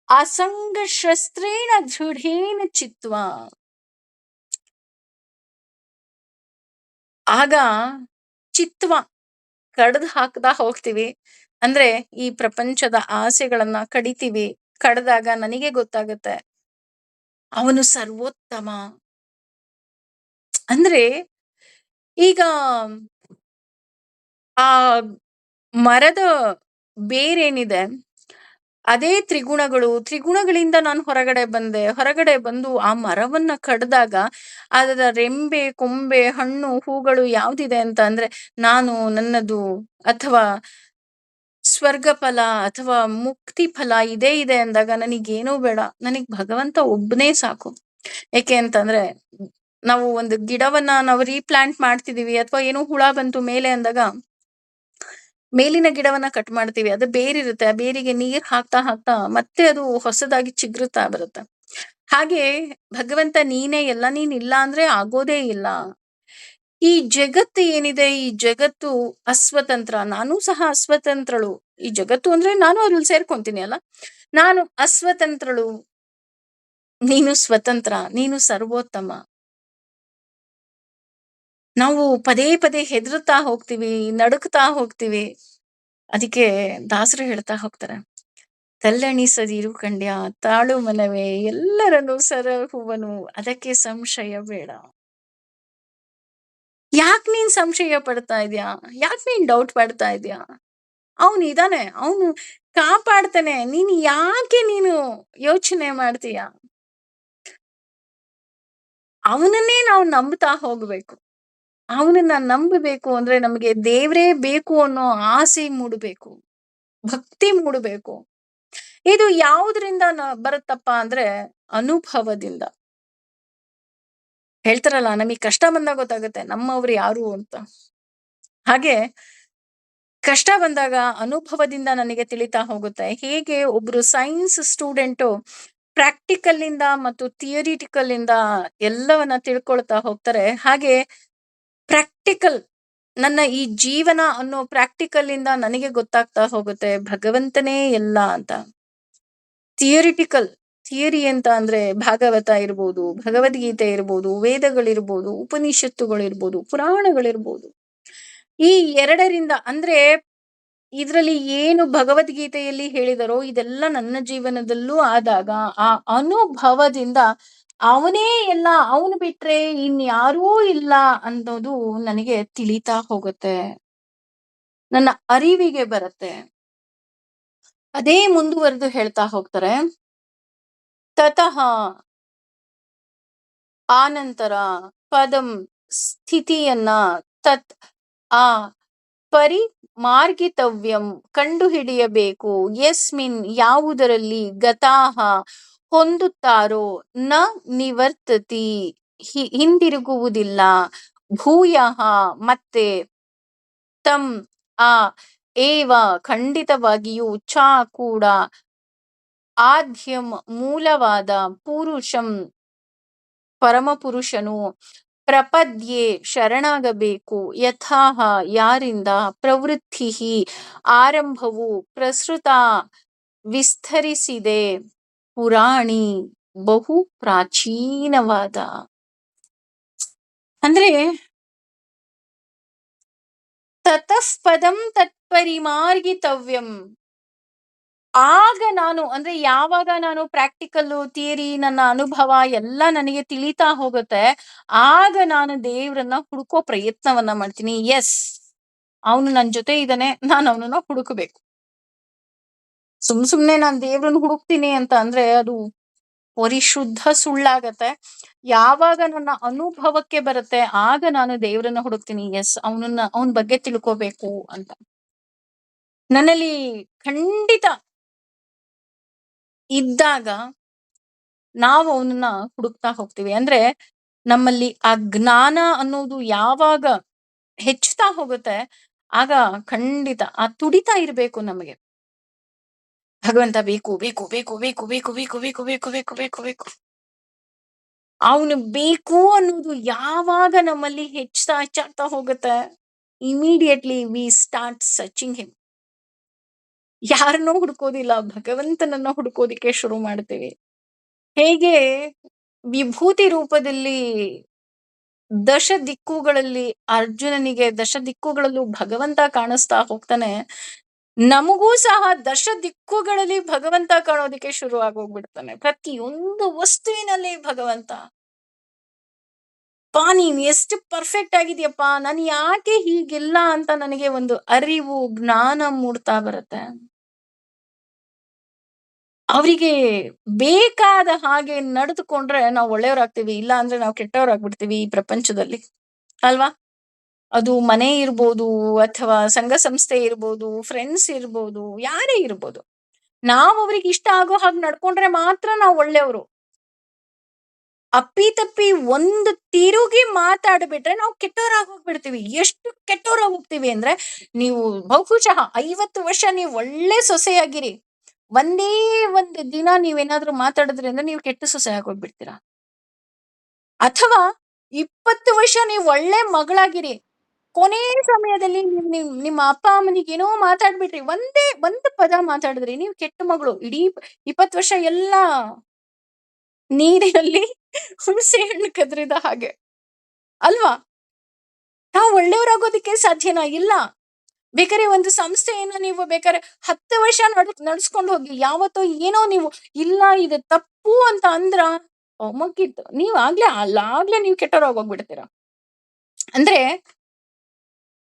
ಅಸಂಗ ಶಸ್ತ್ರೇಣ ದೃಢೇನ ಚಿತ್ವ. ಆಗ ಚಿತ್ವ ಕಡ್ದು ಹಾಕ್ತಾ ಹೋಗ್ತೀವಿ. ಅಂದ್ರೆ ಈ ಪ್ರಪಂಚದ ಆಸೆಗಳನ್ನ ಕಡಿತೀವಿ. ಕಡ್ದಾಗ ನನಗೆ ಗೊತ್ತಾಗುತ್ತೆ, ಅವನು ಸರ್ವೋತ್ತಮ. ಅಂದ್ರೆ ಈಗ ಆ ಮರದ ಬೇರೇನಿದೆ, ಅದೇ ತ್ರಿಗುಣಗಳು. ತ್ರಿಗುಣಗಳಿಂದ ನಾನು ಹೊರಗಡೆ ಬಂದೆ. ಹೊರಗಡೆ ಬಂದು ಆ ಮರವನ್ನ ಕಡ್ದಾಗ ಅದರ ರೆಂಬೆ, ಕೊಂಬೆ, ಹಣ್ಣು, ಹೂಗಳು ಯಾವ್ದಿದೆ ಅಂತ ಅಂದ್ರೆ ನಾನು, ನನ್ನದು, ಅಥವಾ ಸ್ವರ್ಗ ಫಲ ಅಥವಾ ಮುಕ್ತಿ ಫಲ ಇದೇ ಇದೆ ಅಂದಾಗ ನನಗೇನೂ ಬೇಡ. ನನಗ್ ಭಗವಂತ ಒಬ್ಬನೇ ಸಾಕು. ಯಾಕೆ ಅಂತಂದ್ರೆ, ನಾವು ಒಂದು ಗಿಡವನ್ನ ನಾವು ರೀಪ್ಲಾಂಟ್ ಮಾಡ್ತಿದೀವಿ ಅಥವಾ ಏನೋ ಹುಳ ಬಂತು ಮೇಲೆ ಅಂದಾಗ ಮೇಲಿನ ಗಿಡವನ್ನ ಕಟ್ ಮಾಡ್ತೀವಿ. ಅದು ಬೇರಿರುತ್ತೆ. ಆ ಬೇರಿಗೆ ನೀರ್ ಹಾಕ್ತಾ ಹಾಕ್ತಾ ಮತ್ತೆ ಅದು ಹೊಸದಾಗಿ ಚಿಗುರುತ್ತಾ ಬರುತ್ತೆ. ಹಾಗೆ ಭಗವಂತ ನೀನೇ ಎಲ್ಲ, ನೀನ್ ಇಲ್ಲ ಅಂದ್ರೆ ಆಗೋದೇ ಇಲ್ಲ. ಈ ಜಗತ್ತು ಏನಿದೆ, ಈ ಜಗತ್ತು ಅಸ್ವತಂತ್ರ. ನಾನೂ ಸಹ ಅಸ್ವತಂತ್ರಳು. ಈ ಜಗತ್ತು ಅಂದ್ರೆ ನಾನು ಅದ್ರಲ್ಲಿ ಸೇರ್ಕೊಂತೀನಿ ಅಲ್ಲ. ನಾನು ಅಸ್ವತಂತ್ರಳು, ನೀನು ಸ್ವತಂತ್ರ, ನೀನು ಸರ್ವೋತ್ತಮ. ನಾವು ಪದೇ ಪದೇ ಹೆದರುತ್ತಾ ಹೋಗ್ತೀವಿ, ನಡುಕ್ತಾ ಹೋಗ್ತೀವಿ. ಅದಕ್ಕೆ ದಾಸರು ಹೇಳ್ತಾ ಹೋಗ್ತಾರೆ, "ಕಲ್ಲಣಿಸದಿರು ಕಂಡ್ಯ ತಾಳು ಮನವೇ ಎಲ್ಲರನ್ನು ಸರಹುವನು ಅದಕ್ಕೆ ಸಂಶಯ ಬೇಡ." ಯಾಕ್ ನೀನ್ ಸಂಶಯ ಪಡ್ತಾ ಇದ್ಯಾ? ಯಾಕ್ ನೀನ್ ಡೌಟ್ ಪಡ್ತಾ ಇದ್ಯಾ? ಅವನಿದಾನೆ, ಅವನು ಕಾಪಾಡ್ತಾನೆ. ನೀನು ಯೋಚನೆ ಮಾಡ್ತೀಯ? ಅವನನ್ನೇ ನಾವು ನಂಬ್ತಾ ಹೋಗ್ಬೇಕು. ಅವನನ್ನ ನಂಬಬೇಕು ಅಂದ್ರೆ ನಮಗೆ ದೇವ್ರೇ ಬೇಕು ಅನ್ನೋ ಆಸೆ ಮೂಡಬೇಕು. ಭಕ್ತಿ ಮೂಡಬೇಕು. ಇದು ಯಾವುದರಿಂದ ಬರುತ್ತಪ್ಪ ಅಂದ್ರೆ ಅನುಭವದಿಂದ. ಹೇಳ್ತಾರಲ್ಲ, ನಮಗೆ ಕಷ್ಟ ಬಂದಾಗ ಗೊತ್ತಾಗುತ್ತೆ ನಮ್ಮವ್ರು ಯಾರು ಅಂತ. ಹಾಗೆ ಕಷ್ಟ ಬಂದಾಗ ಅನುಭವದಿಂದ ನನಗೆ ತಿಳಿತಾ ಹೋಗುತ್ತೆ. ಹೇಗೆ ಒಬ್ರು ಸೈನ್ಸ್ ಸ್ಟೂಡೆಂಟು ಪ್ರಾಕ್ಟಿಕಲ್ ಇಂದ ಮತ್ತು ಥಿಯರಿಟಿಕಲ್ ಇಂದ ಎಲ್ಲವನ್ನ ತಿಳ್ಕೊಳ್ತಾ ಹೋಗ್ತಾರೆ. ಹಾಗೆ ಪ್ರಾಕ್ಟಿಕಲ್, ನನ್ನ ಈ ಜೀವನ ಅನ್ನೋ ಪ್ರಾಕ್ಟಿಕಲ್ ಇಂದ ನನಗೆ ಗೊತ್ತಾಗ್ತಾ ಹೋಗುತ್ತೆ ಭಗವಂತನೇ ಎಲ್ಲ ಅಂತ. ಥಿಯರಿಟಿಕಲ್, ಥಿಯರಿ ಅಂತ ಅಂದ್ರೆ ಭಾಗವತ ಇರ್ಬೋದು, ಭಗವದ್ಗೀತೆ ಇರ್ಬೋದು, ವೇದಗಳಿರ್ಬೋದು, ಉಪನಿಷತ್ತುಗಳಿರ್ಬೋದು, ಪುರಾಣಗಳಿರ್ಬೋದು. ಈ ಎರಡರಿಂದ ಅಂದ್ರೆ ಇದ್ರಲ್ಲಿ ಏನು ಭಗವದ್ಗೀತೆಯಲ್ಲಿ ಹೇಳಿದರೋ ಇದೆಲ್ಲ ನನ್ನ ಜೀವನದಲ್ಲೂ ಆದಾಗ ಆ ಅನುಭವದಿಂದ ಅವನೇ ಎಲ್ಲ, ಅವನು ಬಿಟ್ರೆ ಇನ್ಯಾರೂ ಇಲ್ಲ ಅನ್ನೋದು ನನಗೆ ತಿಳಿತಾ ಹೋಗುತ್ತೆ, ನನ್ನ ಅರಿವಿಗೆ ಬರುತ್ತೆ. ಅದೇ ಮುಂದುವರೆದು ಹೇಳ್ತಾ ಹೋಗ್ತಾರೆ, ತತಃ ಆನಂತರ ಪದಂ ಸ್ಥಿತಿಯನ್ನ ತತ್ ಆ ಪರಿ ಮಾರ್ಗಿತವ್ಯಂ ಕಂಡುಹಿಡಿಯಬೇಕು, ಯಸ್ಮಿನ್ ಯಾವುದರಲ್ಲಿ ಗತಾಹ ಹೊಂದುತ್ತಾರೋ ನ ನಿವರ್ತತಿ ಹಿಂದಿರುಗುವುದಿಲ್ಲ, ಭೂಯಃ ಮತ್ತೆ ತಂ ಆ ಏವ ಖಂಡಿತವಾಗಿಯೂ ಚ ಕೂಡ ಆದ್ಯಂ ಮೂಲವಾದ ಪುರುಷಂ ಪರಮಪುರುಷನು ಪ್ರಪದ್ಯೆ ಶರಣಾಗಬೇಕು, ಯಥಾಹ ಯಾರಿಂದ ಪ್ರವೃತ್ತಿ ಆರಂಭವು ಪ್ರಸೃತ ವಿಸ್ತರಿಸಿದೆ, ಪುರಾಣಿ ಬಹು ಪ್ರಾಚೀನವಾದ. ಅಂದ್ರೆ ತತಃ ಪದಂ ತತ್ಪರಿಮಾರ್ಗಿತವ್ಯಂ. ಆಗ ನಾನು ಅಂದ್ರೆ ಯಾವಾಗ ನಾನು ಪ್ರಾಕ್ಟಿಕಲ್ಲು ಥಿಯರಿ ನನ್ನ ಅನುಭವ ಎಲ್ಲ ನನಗೆ ತಿಳಿತಾ ಹೋಗುತ್ತೆ, ಆಗ ನಾನು ದೇವ್ರನ್ನ ಹುಡುಕೋ ಪ್ರಯತ್ನವನ್ನ ಮಾಡ್ತೀನಿ. ಎಸ್, ಅವನು ನನ್ನ ಜೊತೆ ಇದ್ದಾನೆ, ನಾನು ಅವನನ್ನ ಹುಡುಕಬೇಕು. ಸುಮ್ನೆ ನಾನು ದೇವ್ರನ್ನ ಹುಡುಕ್ತೀನಿ ಅಂತ ಅಂದ್ರೆ ಅದು ಪರಿಶುದ್ಧ ಸುಳ್ಳಾಗತ್ತೆ. ಯಾವಾಗ ನನ್ನ ಅನುಭವಕ್ಕೆ ಬರುತ್ತೆ ಆಗ ನಾನು ದೇವ್ರನ್ನ ಹುಡುಕ್ತೀನಿ. ಎಸ್, ಅವನ ಬಗ್ಗೆ ತಿಳ್ಕೋಬೇಕು ಅಂತ ನನ್ನಲ್ಲಿ ಖಂಡಿತ ಇದ್ದಾಗ ನಾವು ಅವನನ್ನ ಹುಡುಕ್ತಾ ಹೋಗ್ತೀವಿ. ಅಂದ್ರೆ ನಮ್ಮಲ್ಲಿ ಆ ಜ್ಞಾನ ಅನ್ನೋದು ಯಾವಾಗ ಹೆಚ್ಚುತ್ತಾ ಹೋಗುತ್ತೆ ಆಗ ಖಂಡಿತ ಆ ತುಡಿತಾ ಇರ್ಬೇಕು ನಮಗೆ. ಭಗವಂತ ಬೇಕು ಬೇಕು ಬೇಕು ಬೇಕು ಬೇಕು ಬೇಕು ಬೇಕು ಬೇಕು ಬೇಕು ಬೇಕು ಬೇಕು ಅವನು ಬೇಕು ಅನ್ನೋದು ಯಾವಾಗ ನಮ್ಮಲ್ಲಿ ಹೆಚ್ಚಾಗ್ತಾ ಹೋಗುತ್ತೆ, immediately we start searching him. ಯಾರನ್ನೋ ಹುಡುಕೋದಿಲ್ಲ, ಭಗವಂತನನ್ನ ಹುಡುಕೋದಿಕ್ಕೆ ಶುರು ಮಾಡ್ತೀವಿ. ಹೇಗೆ ವಿಭೂತಿ ರೂಪದಲ್ಲಿ ದಶ ದಿಕ್ಕುಗಳಲ್ಲಿ ಅರ್ಜುನನಿಗೆ ದಶ ದಿಕ್ಕುಗಳಲ್ಲೂ ಭಗವಂತ ಕಾಣಿಸ್ತಾ ಹೋಗ್ತಾನೆ, ನಮಗೂ ಸಹ ದಶ ದಿಕ್ಕುಗಳಲ್ಲಿ ಭಗವಂತ ಕಾಣೋದಿಕ್ಕೆ ಶುರು ಆಗೋಗ್ಬಿಡ್ತಾನೆ. ಪ್ರತಿಯೊಂದು ವಸ್ತುವಿನಲ್ಲಿ ಭಗವಂತ. ನೀನ್ ಎಷ್ಟು ಪರ್ಫೆಕ್ಟ್ ಆಗಿದ್ಯಪ್ಪ, ನಾನು ಯಾಕೆ ಹೀಗಿಲ್ಲ ಅಂತ ನನಗೆ ಒಂದು ಅರಿವು ಜ್ಞಾನ ಮೂಡ್ತಾ ಬರುತ್ತೆ. ಅವರಿಗೆ ಬೇಕಾದ ಹಾಗೆ ನಡೆದುಕೊಂಡ್ರೆ ನಾವು ಒಳ್ಳೆಯವರಾಗ್ತೀವಿ, ಇಲ್ಲ ಅಂದ್ರೆ ನಾವು ಕೆಟ್ಟವರಾಗ್ಬಿಡ್ತೀವಿ ಈ ಪ್ರಪಂಚದಲ್ಲಿ, ಅಲ್ವಾ? ಅದು ಮನೆ ಇರ್ಬೋದು, ಅಥವಾ ಸಂಘ ಸಂಸ್ಥೆ ಇರ್ಬೋದು, ಫ್ರೆಂಡ್ಸ್ ಇರ್ಬೋದು, ಯಾರೇ ಇರ್ಬೋದು. ನಾವು ಅವ್ರಿಗೆ ಇಷ್ಟ ಆಗೋ ಹಾಗೆ ನಡ್ಕೊಂಡ್ರೆ ಮಾತ್ರ ನಾವು ಒಳ್ಳೆಯವರು. ಅಪ್ಪಿತಪ್ಪಿ ಒಂದು ತಿರುಗಿ ಮಾತಾಡ್ಬಿಟ್ರೆ ನಾವು ಕೆಟ್ಟವರಾಗಿ ಹೋಗ್ಬಿಡ್ತೀವಿ. ಎಷ್ಟು ಕೆಟ್ಟವರಾಗಿ ಹೋಗ್ತೀವಿ ಅಂದ್ರೆ, ನೀವು ಬಹುಶಃ 50 ವರ್ಷ ನೀವು ಒಳ್ಳೆ ಸೊಸೆಯಾಗಿರಿ, ಒಂದೇ ಒಂದು ದಿನ ನೀವೇನಾದ್ರೂ ಮಾತಾಡಿದ್ರಿ ಅಂದ್ರೆ ನೀವು ಕೆಟ್ಟ ಸೊಸೆ ಆಗೋಗ್ಬಿಡ್ತೀರಾ. ಅಥವಾ 20 ವರ್ಷ ನೀವು ಒಳ್ಳೆ ಮಗಳಾಗಿರಿ, ಕೊನೆ ಸಮಯದಲ್ಲಿ ನಿಮ್ಮ ಅಪ್ಪ ಅಮ್ಮನಿಗೆ ಏನೋ ಮಾತಾಡ್ಬಿಟ್ರಿ, ಒಂದೇ ಒಂದು ಪದ ಮಾತಾಡಿದ್ರಿ, ನೀವು ಕೆಟ್ಟ ಮಗಳು. ಇಡೀ 20 ವರ್ಷ ಎಲ್ಲ ನೀರಿನಲ್ಲಿ ಹುಣಸೆ ಹಣ್ಣು ಕದ್ರಿದ ಹಾಗೆ, ಅಲ್ವಾ? ನಾವು ಒಳ್ಳೆಯವರಾಗೋದಕ್ಕೆ ಸಾಧ್ಯನಾ? ಇಲ್ಲ. ಬೇಕಾದ್ರೆ ಒಂದು ಸಂಸ್ಥೆಯನ್ನ ನೀವು ಬೇಕಾದ್ರೆ 10 ವರ್ಷ ನಡ್ಸ್ಕೊಂಡು ಹೋಗಿ. ಯಾವತ್ತೋ ಏನೋ ನೀವು ಇಲ್ಲ ಇದು ತಪ್ಪು ಅಂತ ಅಂದ್ರ ಮುಗೀತು. ನೀವ್ ಆಗ್ಲೇ ನೀವು ಕೆಟ್ಟವರಾಗೋಗ್ಬಿಡ್ತೀರ. ಅಂದ್ರೆ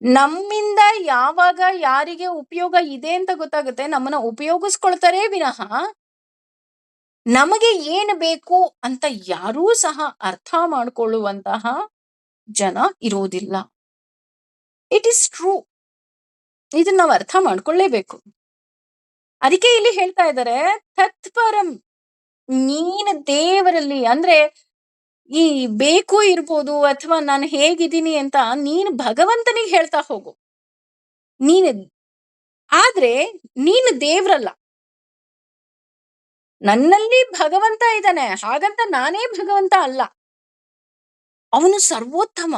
ನಮ್ಮಿಂದ ಯಾವಾಗ ಯಾರಿಗೆ ಉಪಯೋಗ ಇದೆ ಅಂತ ಗೊತ್ತಾಗುತ್ತೆ, ನಮ್ಮನ್ನ ಉಪಯೋಗಿಸ್ಕೊಳ್ತಾರೆ ವಿನಃ ನಮಗೆ ಏನು ಬೇಕು ಅಂತ ಯಾರೂ ಸಹ ಅರ್ಥ ಮಾಡ್ಕೊಳ್ಳುವಂತಹ ಜನ ಇರೋದಿಲ್ಲ. It is true. ಇದನ್ನ ನಾವು ಅರ್ಥ ಮಾಡ್ಕೊಳ್ಳೇಬೇಕು. ಅದಕ್ಕೆ ಇಲ್ಲಿ ಹೇಳ್ತಾ ಇದ್ದಾರೆ, ತತ್ಪರಂ, ನೀನು ದೇವರಲ್ಲಿ ಅಂದ್ರೆ ಈ ಬೇಕು ಇರ್ಬೋದು ಅಥವಾ ನಾನು ಹೇಗಿದ್ದೀನಿ ಅಂತ ನೀನು ಭಗವಂತನಿಗೆ ಹೇಳ್ತಾ ಹೋಗು. ನೀನು ಆದ್ರೆ ನೀನು ದೇವ್ರಲ್ಲ. ನನ್ನಲ್ಲಿ ಭಗವಂತ ಇದ್ದಾನೆ, ಹಾಗಂತ ನಾನೇ ಭಗವಂತ ಅಲ್ಲ. ಅವನು ಸರ್ವೋತ್ತಮ.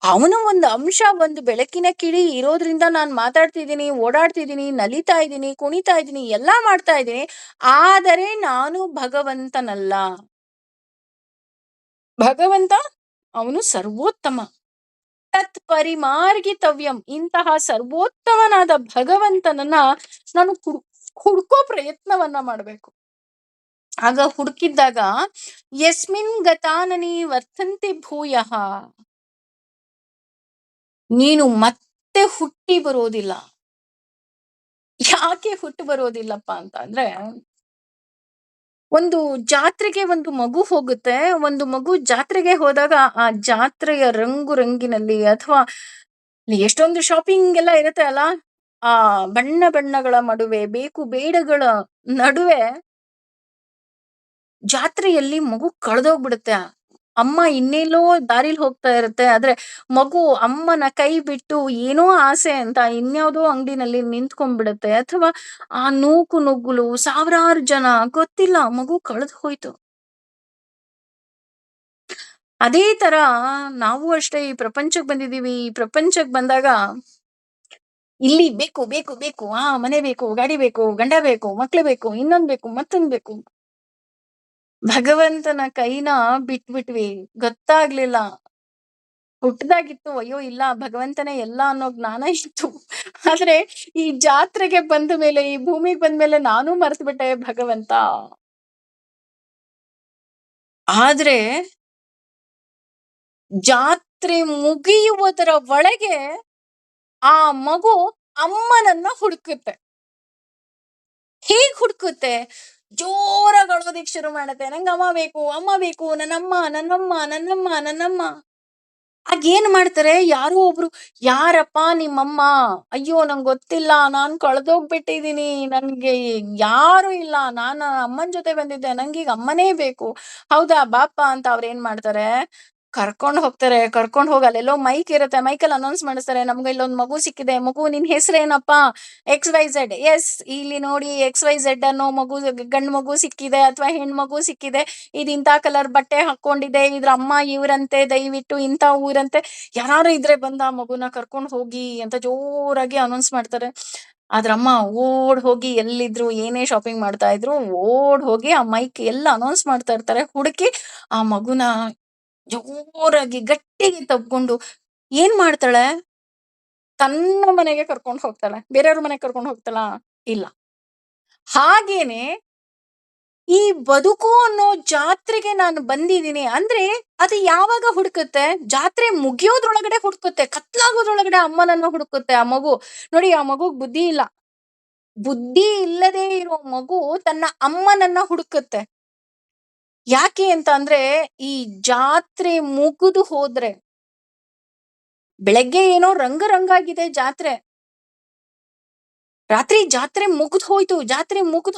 ಅವನ ಒಂದು ಅಂಶ, ಒಂದು ಬೆಳಕಿನ ಕಿಡಿ ಇರೋದ್ರಿಂದ ನಾನು ಮಾತಾಡ್ತಿದ್ದೀನಿ, ಓಡಾಡ್ತಿದ್ದೀನಿ, ನಲಿತಾ ಇದ್ದೀನಿ, ಕುಣಿತಾ ಇದ್ದೀನಿ, ಎಲ್ಲಾ ಮಾಡ್ತಾ ಇದ್ದೀನಿ. ಆದರೆ ನಾನು ಭಗವಂತನಲ್ಲ. ಭಗವಂತ ಅವನು ಸರ್ವೋತ್ತಮ. ತತ್ ಪರಿಮಾರ್ಗಿತವ್ಯಂ, ಇಂತಹ ಸರ್ವೋತ್ತಮನಾದ ಭಗವಂತನನ್ನ ನಾನು ಹುಡ್ಕೋ ಪ್ರಯತ್ನವನ್ನ ಮಾಡ್ಬೇಕು. ಆಗ ಹುಡುಕಿದ್ದಾಗ ಯಸ್ಮಿನ್ ಗತಾನನಿ ವರ್ತಂತಿ ಭೂಯಃ, ನೀನು ಮತ್ತೆ ಹುಟ್ಟಿ ಬರೋದಿಲ್ಲ. ಯಾಕೆ ಹುಟ್ಟು ಬರೋದಿಲ್ಲಪ್ಪ ಅಂತ ಅಂದ್ರೆ, ಒಂದು ಜಾತ್ರೆಗೆ ಒಂದು ಮಗು ಹೋಗುತ್ತೆ. ಒಂದು ಮಗು ಜಾತ್ರೆಗೆ ಹೋದಾಗ ಆ ಜಾತ್ರೆಯ ರಂಗು ರಂಗಿನಲ್ಲಿ ಅಥವಾ ಎಷ್ಟೊಂದು ಶಾಪಿಂಗ್ ಎಲ್ಲ ಇರುತ್ತೆ ಅಲ್ಲ, ಆ ಬಣ್ಣ ಬಣ್ಣಗಳ ನಡುವೆ, ಬೇಕು ಬೇಡಗಳ ನಡುವೆ ಜಾತ್ರೆಯಲ್ಲಿ ಮಗು ಕಳೆದೋಗ್ಬಿಡುತ್ತೆ. ಅಮ್ಮ ಇನ್ನೆಲ್ಲೋ ದಾರಿಲಿ ಹೋಗ್ತಾ ಇರುತ್ತೆ. ಆದ್ರೆ ಮಗು ಅಮ್ಮನ ಕೈ ಬಿಟ್ಟು ಏನೋ ಆಸೆ ಅಂತ ಇನ್ಯಾವುದೋ ಅಂಗಡಿನಲ್ಲಿ ನಿಂತ್ಕೊಂಡ್ಬಿಡುತ್ತೆ. ಅಥವಾ ಆ ನೂಕು ನುಗ್ಗಲು ಸಾವಿರಾರು ಜನ ಗೊತ್ತಿಲ್ಲ, ಮಗು ಕಳೆದು ಹೋಯ್ತು. ಅದೇ ತರ ನಾವು ಅಷ್ಟೇ ಈ ಪ್ರಪಂಚಕ್ಕೆ ಬಂದಿದೀವಿ. ಈ ಪ್ರಪಂಚಕ್ಕೆ ಬಂದಾಗ ಇಲ್ಲಿ ಬೇಕು ಬೇಕು ಬೇಕು, ಮನೆ ಬೇಕು, ಗಾಡಿ ಬೇಕು, ಗಂಡ ಬೇಕು, ಮಕ್ಳು ಬೇಕು, ಇನ್ನೊಂದ್ ಬೇಕು, ಮತ್ತೊಂದ್ ಬೇಕು. ಭಗವಂತನ ಕೈನ ಬಿಟ್ಬಿಟ್ವಿ, ಗೊತ್ತಾಗ್ಲಿಲ್ಲ. ಹುಟ್ಟದಾಗಿತ್ತು, ಅಯ್ಯೋ ಇಲ್ಲ ಭಗವಂತನೇ ಎಲ್ಲ ಅನ್ನೋ ಜ್ಞಾನ ಇತ್ತು. ಆದ್ರೆ ಈ ಜಾತ್ರೆಗೆ ಬಂದ ಮೇಲೆ, ಈ ಭೂಮಿಗೆ ಬಂದ್ಮೇಲೆ ನಾನು ಮರ್ತು ಬಿಟ್ಟೆ ಭಗವಂತ. ಆದ್ರೆ ಜಾತ್ರೆ ಮುಗಿಯುವುದರ ಒಳಗೆ ಆ ಮಗು ಅಮ್ಮನನ್ನ ಹುಡುಕುತ್ತೆ. ಹೇಗ್ ಹುಡುಕುತ್ತೆ? ಜೋರಾಗಿ ಅಳೋದಿಕ್ ಶುರು ಮಾಡತ್ತೆ. ನಂಗೆ ಅಮ್ಮ ಬೇಕು, ಅಮ್ಮ ಬೇಕು, ನನ್ನಮ್ಮ ನನ್ನಮ್ಮ ನನ್ನಮ್ಮ ನನ್ನಮ್ಮ. ಏನ್ ಮಾಡ್ತಾರೆ, ಯಾರೋ ಒಬ್ರು, ಯಾರಪ್ಪ ನಿಮ್ಮಮ್ಮ? ಅಯ್ಯೋ ನಂಗೆ ಗೊತ್ತಿಲ್ಲ, ನಾನ್ ಕಳ್ದೋಗ್ಬಿಟ್ಟಿದೀನಿ, ನನ್ಗೆ ಯಾರು ಇಲ್ಲ, ನಾನು ಅಮ್ಮನ ಜೊತೆ ಬಂದಿದ್ದೆ, ನಂಗೀಗ ಅಮ್ಮನೇ ಬೇಕು. ಹೌದಾ ಬಾಪ ಅಂತ ಅವ್ರ ಏನ್ ಮಾಡ್ತಾರೆ, ಕರ್ಕೊಂಡ್ ಹೋಗಿ ಅಲ್ಲೆಲ್ಲೋ ಮೈಕ್ ಇರುತ್ತೆ, ಮೈಕಲ್ಲಿ ಅನೌನ್ಸ್ ಮಾಡಿಸ್ತಾರೆ, ನಮ್ಗೆ ಇಲ್ಲೊಂದ್ ಮಗು ಸಿಕ್ಕಿದೆ, ಮಗು ನಿನ್ ಹೆಸರೇನಪ್ಪ? XYZ. ಎಸ್, ಇಲ್ಲಿ ನೋಡಿ XYZ ಅನ್ನೋ ಮಗು, ಗಂಡ್ ಮಗು ಸಿಕ್ಕಿದೆ ಅಥವಾ ಹೆಣ್ ಮಗು ಸಿಕ್ಕಿದೆ, ಇದ್ ಇಂತ ಕಲರ್ ಬಟ್ಟೆ ಹಾಕೊಂಡಿದೆ, ಇದ್ರ ಅಮ್ಮ ಇವ್ರಂತೆ, ದಯವಿಟ್ಟು ಇಂತ ಊರಂತೆ, ಯಾರು ಇದ್ರೆ ಬಂದ ಮಗುನ ಕರ್ಕೊಂಡ್ ಹೋಗಿ ಅಂತ ಜೋರಾಗಿ ಅನೌನ್ಸ್ ಮಾಡ್ತಾರೆ. ಅಮ್ಮ ಓಡ್ ಹೋಗಿ ಎಲ್ಲಿದ್ರು, ಏನೇ ಶಾಪಿಂಗ್ ಮಾಡ್ತಾ ಇದ್ರು, ಓಡ್ ಹೋಗಿ ಆ ಮೈಕ್ ಎಲ್ಲ ಅನೌನ್ಸ್ ಮಾಡ್ತಾ ಇರ್ತಾರೆ, ಹುಡುಕಿ ಆ ಮಗುನ ಜೋರಾಗಿ ಗಟ್ಟಿಗೆ ತಬ್ಕೊಂಡು ಏನ್ ಮಾಡ್ತಾಳೆ, ತನ್ನ ಮನೆಗೆ ಕರ್ಕೊಂಡು ಹೋಗ್ತಾಳೆ. ಬೇರೆಯವ್ರ ಮನೆಗೆ ಕರ್ಕೊಂಡು ಹೋಗ್ತಾಳ? ಇಲ್ಲ. ಹಾಗೇನೆ ಈ ಬದುಕು ಅನ್ನೋ ಜಾತ್ರೆಗೆ ನಾನು ಬಂದಿದ್ದೀನಿ ಅಂದ್ರೆ ಅದು ಯಾವಾಗ ಹುಡುಕುತ್ತೆ? ಜಾತ್ರೆ ಮುಗಿಯೋದ್ರೊಳಗಡೆ ಹುಡುಕುತ್ತೆ, ಕತ್ಲಾಗೋದ್ರೊಳಗಡೆ ಅಮ್ಮನನ್ನ ಹುಡುಕುತ್ತೆ ಆ ಮಗು. ನೋಡಿ, ಆ ಮಗುಗ್ ಬುದ್ಧಿ ಇಲ್ಲ. ಬುದ್ಧಿ ಇಲ್ಲದೆ ಇರೋ ಮಗು ತನ್ನ ಅಮ್ಮನನ್ನ ಹುಡುಕುತ್ತೆ. ಯಾಕೆ ಅಂತ ಅಂದ್ರೆ, ಈ ಜಾತ್ರೆ ಮುಗಿದು ಹೋದ್ರೆ, ಬೆಳಗ್ಗೆ ಏನೋ ರಂಗಾಗಿದೆ ಜಾತ್ರೆ, ರಾತ್ರಿ ಜಾತ್ರೆ ಮುಗಿದು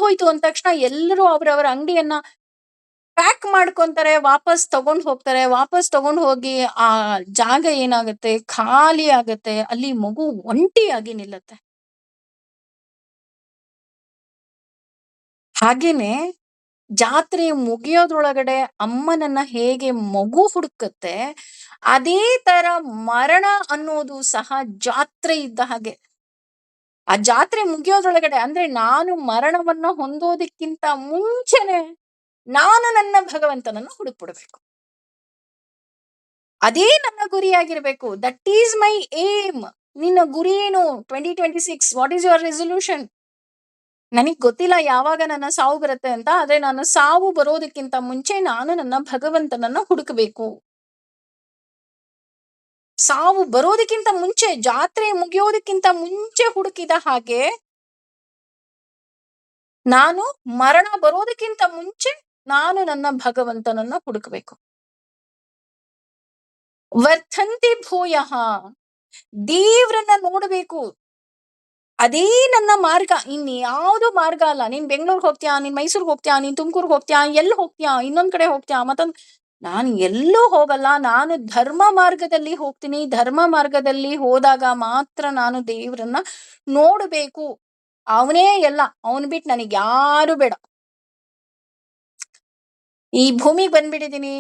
ಹೋಯ್ತು ಅಂದ ತಕ್ಷಣ ಎಲ್ಲರೂ ಅವ್ರವ್ರ ಅಂಗಡಿಯನ್ನ ಪ್ಯಾಕ್ ಮಾಡ್ಕೊಂತಾರೆ, ವಾಪಸ್ ತಗೊಂಡ್ ಹೋಗಿ ಆ ಜಾಗ ಏನಾಗುತ್ತೆ, ಖಾಲಿ ಆಗತ್ತೆ. ಅಲ್ಲಿ ಮಗು ಒಂಟಿಯಾಗಿ ನಿಲ್ಲತ್ತೆ. ಹಾಗೇನೆ ಜಾತ್ರೆ ಮುಗಿಯೋದ್ರೊಳಗಡೆ ಅಮ್ಮನನ್ನ ಹೇಗೆ ಮಗು ಹುಡುಕತ್ತೆ, ಅದೇ ತರ ಮರಣ ಅನ್ನೋದು ಸಹ ಜಾತ್ರೆ ಇದ್ದ ಹಾಗೆ. ಆ ಜಾತ್ರೆ ಮುಗಿಯೋದ್ರೊಳಗಡೆ ಅಂದ್ರೆ ನಾನು ಮರಣವನ್ನ ಹೊಂದೋದಕ್ಕಿಂತ ಮುಂಚೆನೆ ನಾನು ನನ್ನ ಭಗವಂತನನ್ನು ಹುಡುಕ್ಬಿಡ್ಬೇಕು. ಅದೇ ನನ್ನ ಗುರಿಯಾಗಿರ್ಬೇಕು. That is my aim. ನಿನ್ನ ಗುರಿ ಏನು? 2026 ವಾಟ್ ಈಸ್ ಯುವರ್ ರೆಸೊಲ್ಯೂಷನ್? ನನಗ್ ಗೊತ್ತಿಲ್ಲ ಯಾವಾಗ ನನ್ನ ಸಾವು ಬರುತ್ತೆ ಅಂತ. ಆದ್ರೆ ನಾನು ಸಾವು ಬರೋದಕ್ಕಿಂತ ಮುಂಚೆ ನಾನು ನನ್ನ ಭಗವಂತನನ್ನ ಹುಡುಕಬೇಕು. ಸಾವು ಬರೋದಕ್ಕಿಂತ ಮುಂಚೆ, ಜಾತ್ರೆ ಮುಗಿಯೋದಕ್ಕಿಂತ ಮುಂಚೆ ಹುಡುಕಿದ ಹಾಗೆ, ನಾನು ಮರಣ ಬರೋದಕ್ಕಿಂತ ಮುಂಚೆ ನಾನು ನನ್ನ ಭಗವಂತನನ್ನ ಹುಡುಕಬೇಕು. ವರ್ತಂತಿ ಭೂಯಃ, ದೇವ್ರನ್ನ ನೋಡಬೇಕು. ಅದೇ ನನ್ನ ಮಾರ್ಗ, ಇನ್ಯಾವುದು ಮಾರ್ಗ ಅಲ್ಲ. ನೀನ್ ಬೆಂಗಳೂರಿಗೆ ಹೋಗ್ತೀಯಾ, ನೀನ್ ಮೈಸೂರಿಗೆ ಹೋಗ್ತೀಯಾ, ನೀನ್ ತುಮಕೂರ್ಗೆ ಹೋಗ್ತೀಯಾ, ಎಲ್ಲಿ ಹೋಗ್ತೀಯಾ, ಇನ್ನೊಂದ್ ಕಡೆ ಹೋಗ್ತೀಯಾ, ಮತ್ತೊಂದ್, ನಾನು ಎಲ್ಲೂ ಹೋಗಲ್ಲ. ನಾನು ಧರ್ಮ ಮಾರ್ಗದಲ್ಲಿ ಹೋಗ್ತೀನಿ. ಧರ್ಮ ಮಾರ್ಗದಲ್ಲಿ ಹೋದಾಗ ಮಾತ್ರ ನಾನು ದೇವ್ರನ್ನ ನೋಡಬೇಕು. ಅವನೇ ಎಲ್ಲ, ಅವನ್ ಬಿಟ್ಟು ನನಗ್ ಯಾರು ಬೇಡ. ಈ ಭೂಮಿಗೆ ಬಂದ್ಬಿಟ್ಟಿದೀನಿ.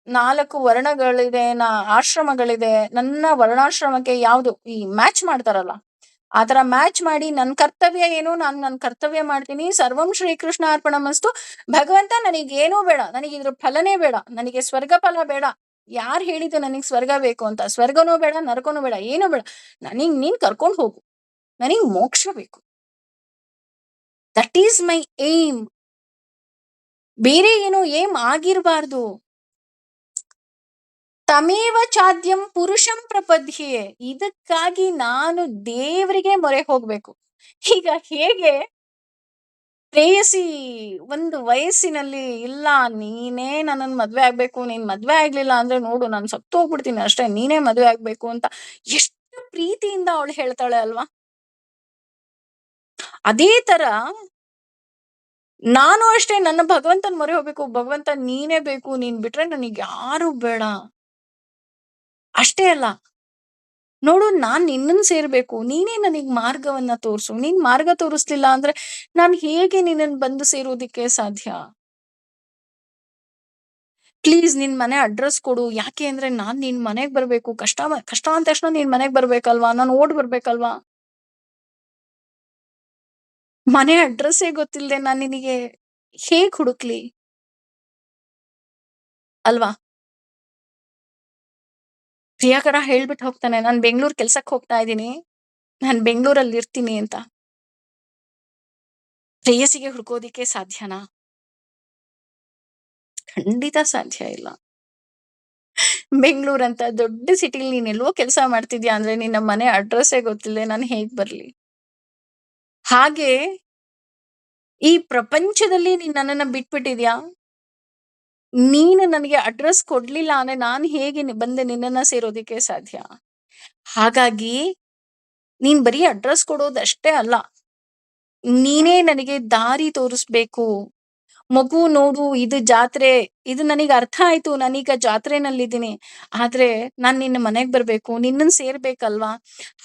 4 ವರ್ಣಗಳಿದೆ, ಆಶ್ರಮಗಳಿದೆ. ನನ್ನ ವರ್ಣಾಶ್ರಮಕ್ಕೆ ಯಾವ್ದು ಈ ಮ್ಯಾಚ್ ಮಾಡ್ತಾರಲ್ಲ, ಆತರ ಮ್ಯಾಚ್ ಮಾಡಿ ನನ್ ಕರ್ತವ್ಯ ಏನು, ನಾನು ನನ್ ಕರ್ತವ್ಯ ಮಾಡ್ತೀನಿ. ಸರ್ವಂ ಶ್ರೀಕೃಷ್ಣ ಅರ್ಪಣಮಸ್ತು. ಭಗವಂತ ನನಗೇನೂ ಬೇಡ, ನನಗೆ ಇದ್ರ ಫಲನೇ ಬೇಡ, ನನಗೆ ಸ್ವರ್ಗ ಫಲ ಬೇಡ. ಯಾರು ಹೇಳಿದ್ದು ನನಗ್ ಸ್ವರ್ಗ ಬೇಕು ಅಂತ? ಸ್ವರ್ಗನೂ ಬೇಡ, ನರಕನೂ ಬೇಡ, ಏನೂ ಬೇಡ. ನನಗ್ ನೀನ್ ಕರ್ಕೊಂಡು ಹೋಗು, ನನಗ್ ಮೋಕ್ಷ ಬೇಕು. That is my aim. ಬೇರೆ ಏನು ಏಮ್ ಆಗಿರ್ಬಾರ್ದು. ತಮೇವ ಚಾದ್ಯಂ ಪುರುಷಂ ಪ್ರಪದ್ಯೆ. ಇದಕ್ಕಾಗಿ ನಾನು ದೇವರಿಗೆ ಮೊರೆ ಹೋಗ್ಬೇಕು. ಈಗ ಹೇಗೆ ಪ್ರೇಯಸಿ ಒಂದು ವಯಸ್ಸಿನಲ್ಲಿ, ಇಲ್ಲ ನೀನೇ ನನ್ನನ್ ಮದ್ವೆ ಆಗ್ಬೇಕು, ನೀನ್ ಮದ್ವೆ ಆಗ್ಲಿಲ್ಲ ಅಂದ್ರೆ ನೋಡು ನಾನು ಸತ್ತು ಹೋಗ್ಬಿಡ್ತೀನಿ ಅಷ್ಟೇ, ನೀನೇ ಮದ್ವೆ ಆಗ್ಬೇಕು ಅಂತ ಎಷ್ಟು ಪ್ರೀತಿಯಿಂದ ಅವಳು ಹೇಳ್ತಾಳೆ ಅಲ್ವಾ? ಅದೇ ತರ ನಾನು ಅಷ್ಟೇ ನನ್ನ ಭಗವಂತನ್ ಮೊರೆ ಹೋಗ್ಬೇಕು. ಭಗವಂತ ನೀನೇ ಬೇಕು, ನೀನ್ ಬಿಟ್ರೆ ನನಗ್ ಯಾರು ಬೇಡ. ಅಷ್ಟೇ ಅಲ್ಲ, ನೋಡು ನಾನ್ ನಿನ್ನನ್ ಸೇರ್ಬೇಕು, ನೀನೇ ನನಗ್ ಮಾರ್ಗವನ್ನ ತೋರ್ಸು. ನೀನ್ ಮಾರ್ಗ ತೋರಿಸ್ಲಿಲ್ಲ ಅಂದ್ರೆ ನಾನ್ ಹೇಗೆ ನಿನ್ನನ್ ಬಂದು ಸೇರೋದಿಕ್ಕೆ ಸಾಧ್ಯ? ಪ್ಲೀಸ್ ನಿನ್ ಮನೆ ಅಡ್ರೆಸ್ ಕೊಡು. ಯಾಕೆ ಅಂದ್ರೆ ನಾನ್ ನಿನ್ ಮನೆಗ್ ಬರ್ಬೇಕು. ಕಷ್ಟ ಅಂದ ತಕ್ಷಣ ನೀನ್ ಮನೆಗ್ ಬರ್ಬೇಕಲ್ವಾ, ನಾನು ಓಡ್ ಬರ್ಬೇಕಲ್ವಾ? ಮನೆ ಅಡ್ರೆಸ್ಸೇ ಗೊತ್ತಿಲ್ದೆ ನಾನ್ ನಿನಗೆ ಹೇಗ್ ಹುಡುಕ್ಲಿ ಅಲ್ವಾ? ಪ್ರಿಯಾಕರ ಹೇಳ್ಬಿಟ್ಟು ಹೋಗ್ತಾನೆ, ನಾನ್ ಬೆಂಗಳೂರು ಕೆಲ್ಸಕ್ ಹೋಗ್ತಾ ಇದ್ದೀನಿ, ನಾನ್ ಬೆಂಗಳೂರಲ್ಲಿ ಇರ್ತೀನಿ ಅಂತ. ಪ್ರೇಯಸಿಗೆ ಹುಡ್ಕೋದಿಕ್ಕೆ ಸಾಧ್ಯನಾ? ಖಂಡಿತ ಸಾಧ್ಯ ಇಲ್ಲ. ಬೆಂಗಳೂರು ಅಂತ ದೊಡ್ಡ ಸಿಟಿಲಿ ನೀನ್ ಎಲ್ಲೋ ಕೆಲಸ ಮಾಡ್ತಿದ್ಯಾ ಅಂದ್ರೆ ನಿನ್ನ ಮನೆ ಅಡ್ರೆಸ್ಸೇ ಗೊತ್ತಿಲ್ಲದೆ ನಾನು ಹೇಗ್ ಬರ್ಲಿ? ಹಾಗೆ ಈ ಪ್ರಪಂಚದಲ್ಲಿ ನೀನ್ ನನ್ನನ್ನ ಬಿಟ್ಬಿಟ್ಟಿದ್ಯಾ? ನೀನು ನನಗೆ ಅಡ್ರೆಸ್ ಕೊಡ್ಲಿಲ್ಲ ಅಂದ್ರೆ ನಾನು ಹೇಗೆ ಬಂದೆ ನಿನ್ನನ್ನ ಸೇರೋದಿಕ್ಕೆ ಸಾಧ್ಯ? ಹಾಗಾಗಿ ನೀನ್ ಬರೀ ಅಡ್ರೆಸ್ ಕೊಡೋದಷ್ಟೇ ಅಲ್ಲ, ನೀನೇ ನನಗೆ ದಾರಿ ತೋರಿಸ್ಬೇಕು. ಮಗು ನೋಡು ಇದು ಜಾತ್ರೆ, ಇದು ನನಗೆ ಅರ್ಥ ಆಯ್ತು. ನಾನೀಗ ಜಾತ್ರೆನಲ್ಲಿದ್ದೀನಿ. ಆದ್ರೆ ನಾನ್ ನಿನ್ನ ಮನೆಗ್ ಬರ್ಬೇಕು, ನಿನ್ನನ್ ಸೇರ್ಬೇಕಲ್ವಾ?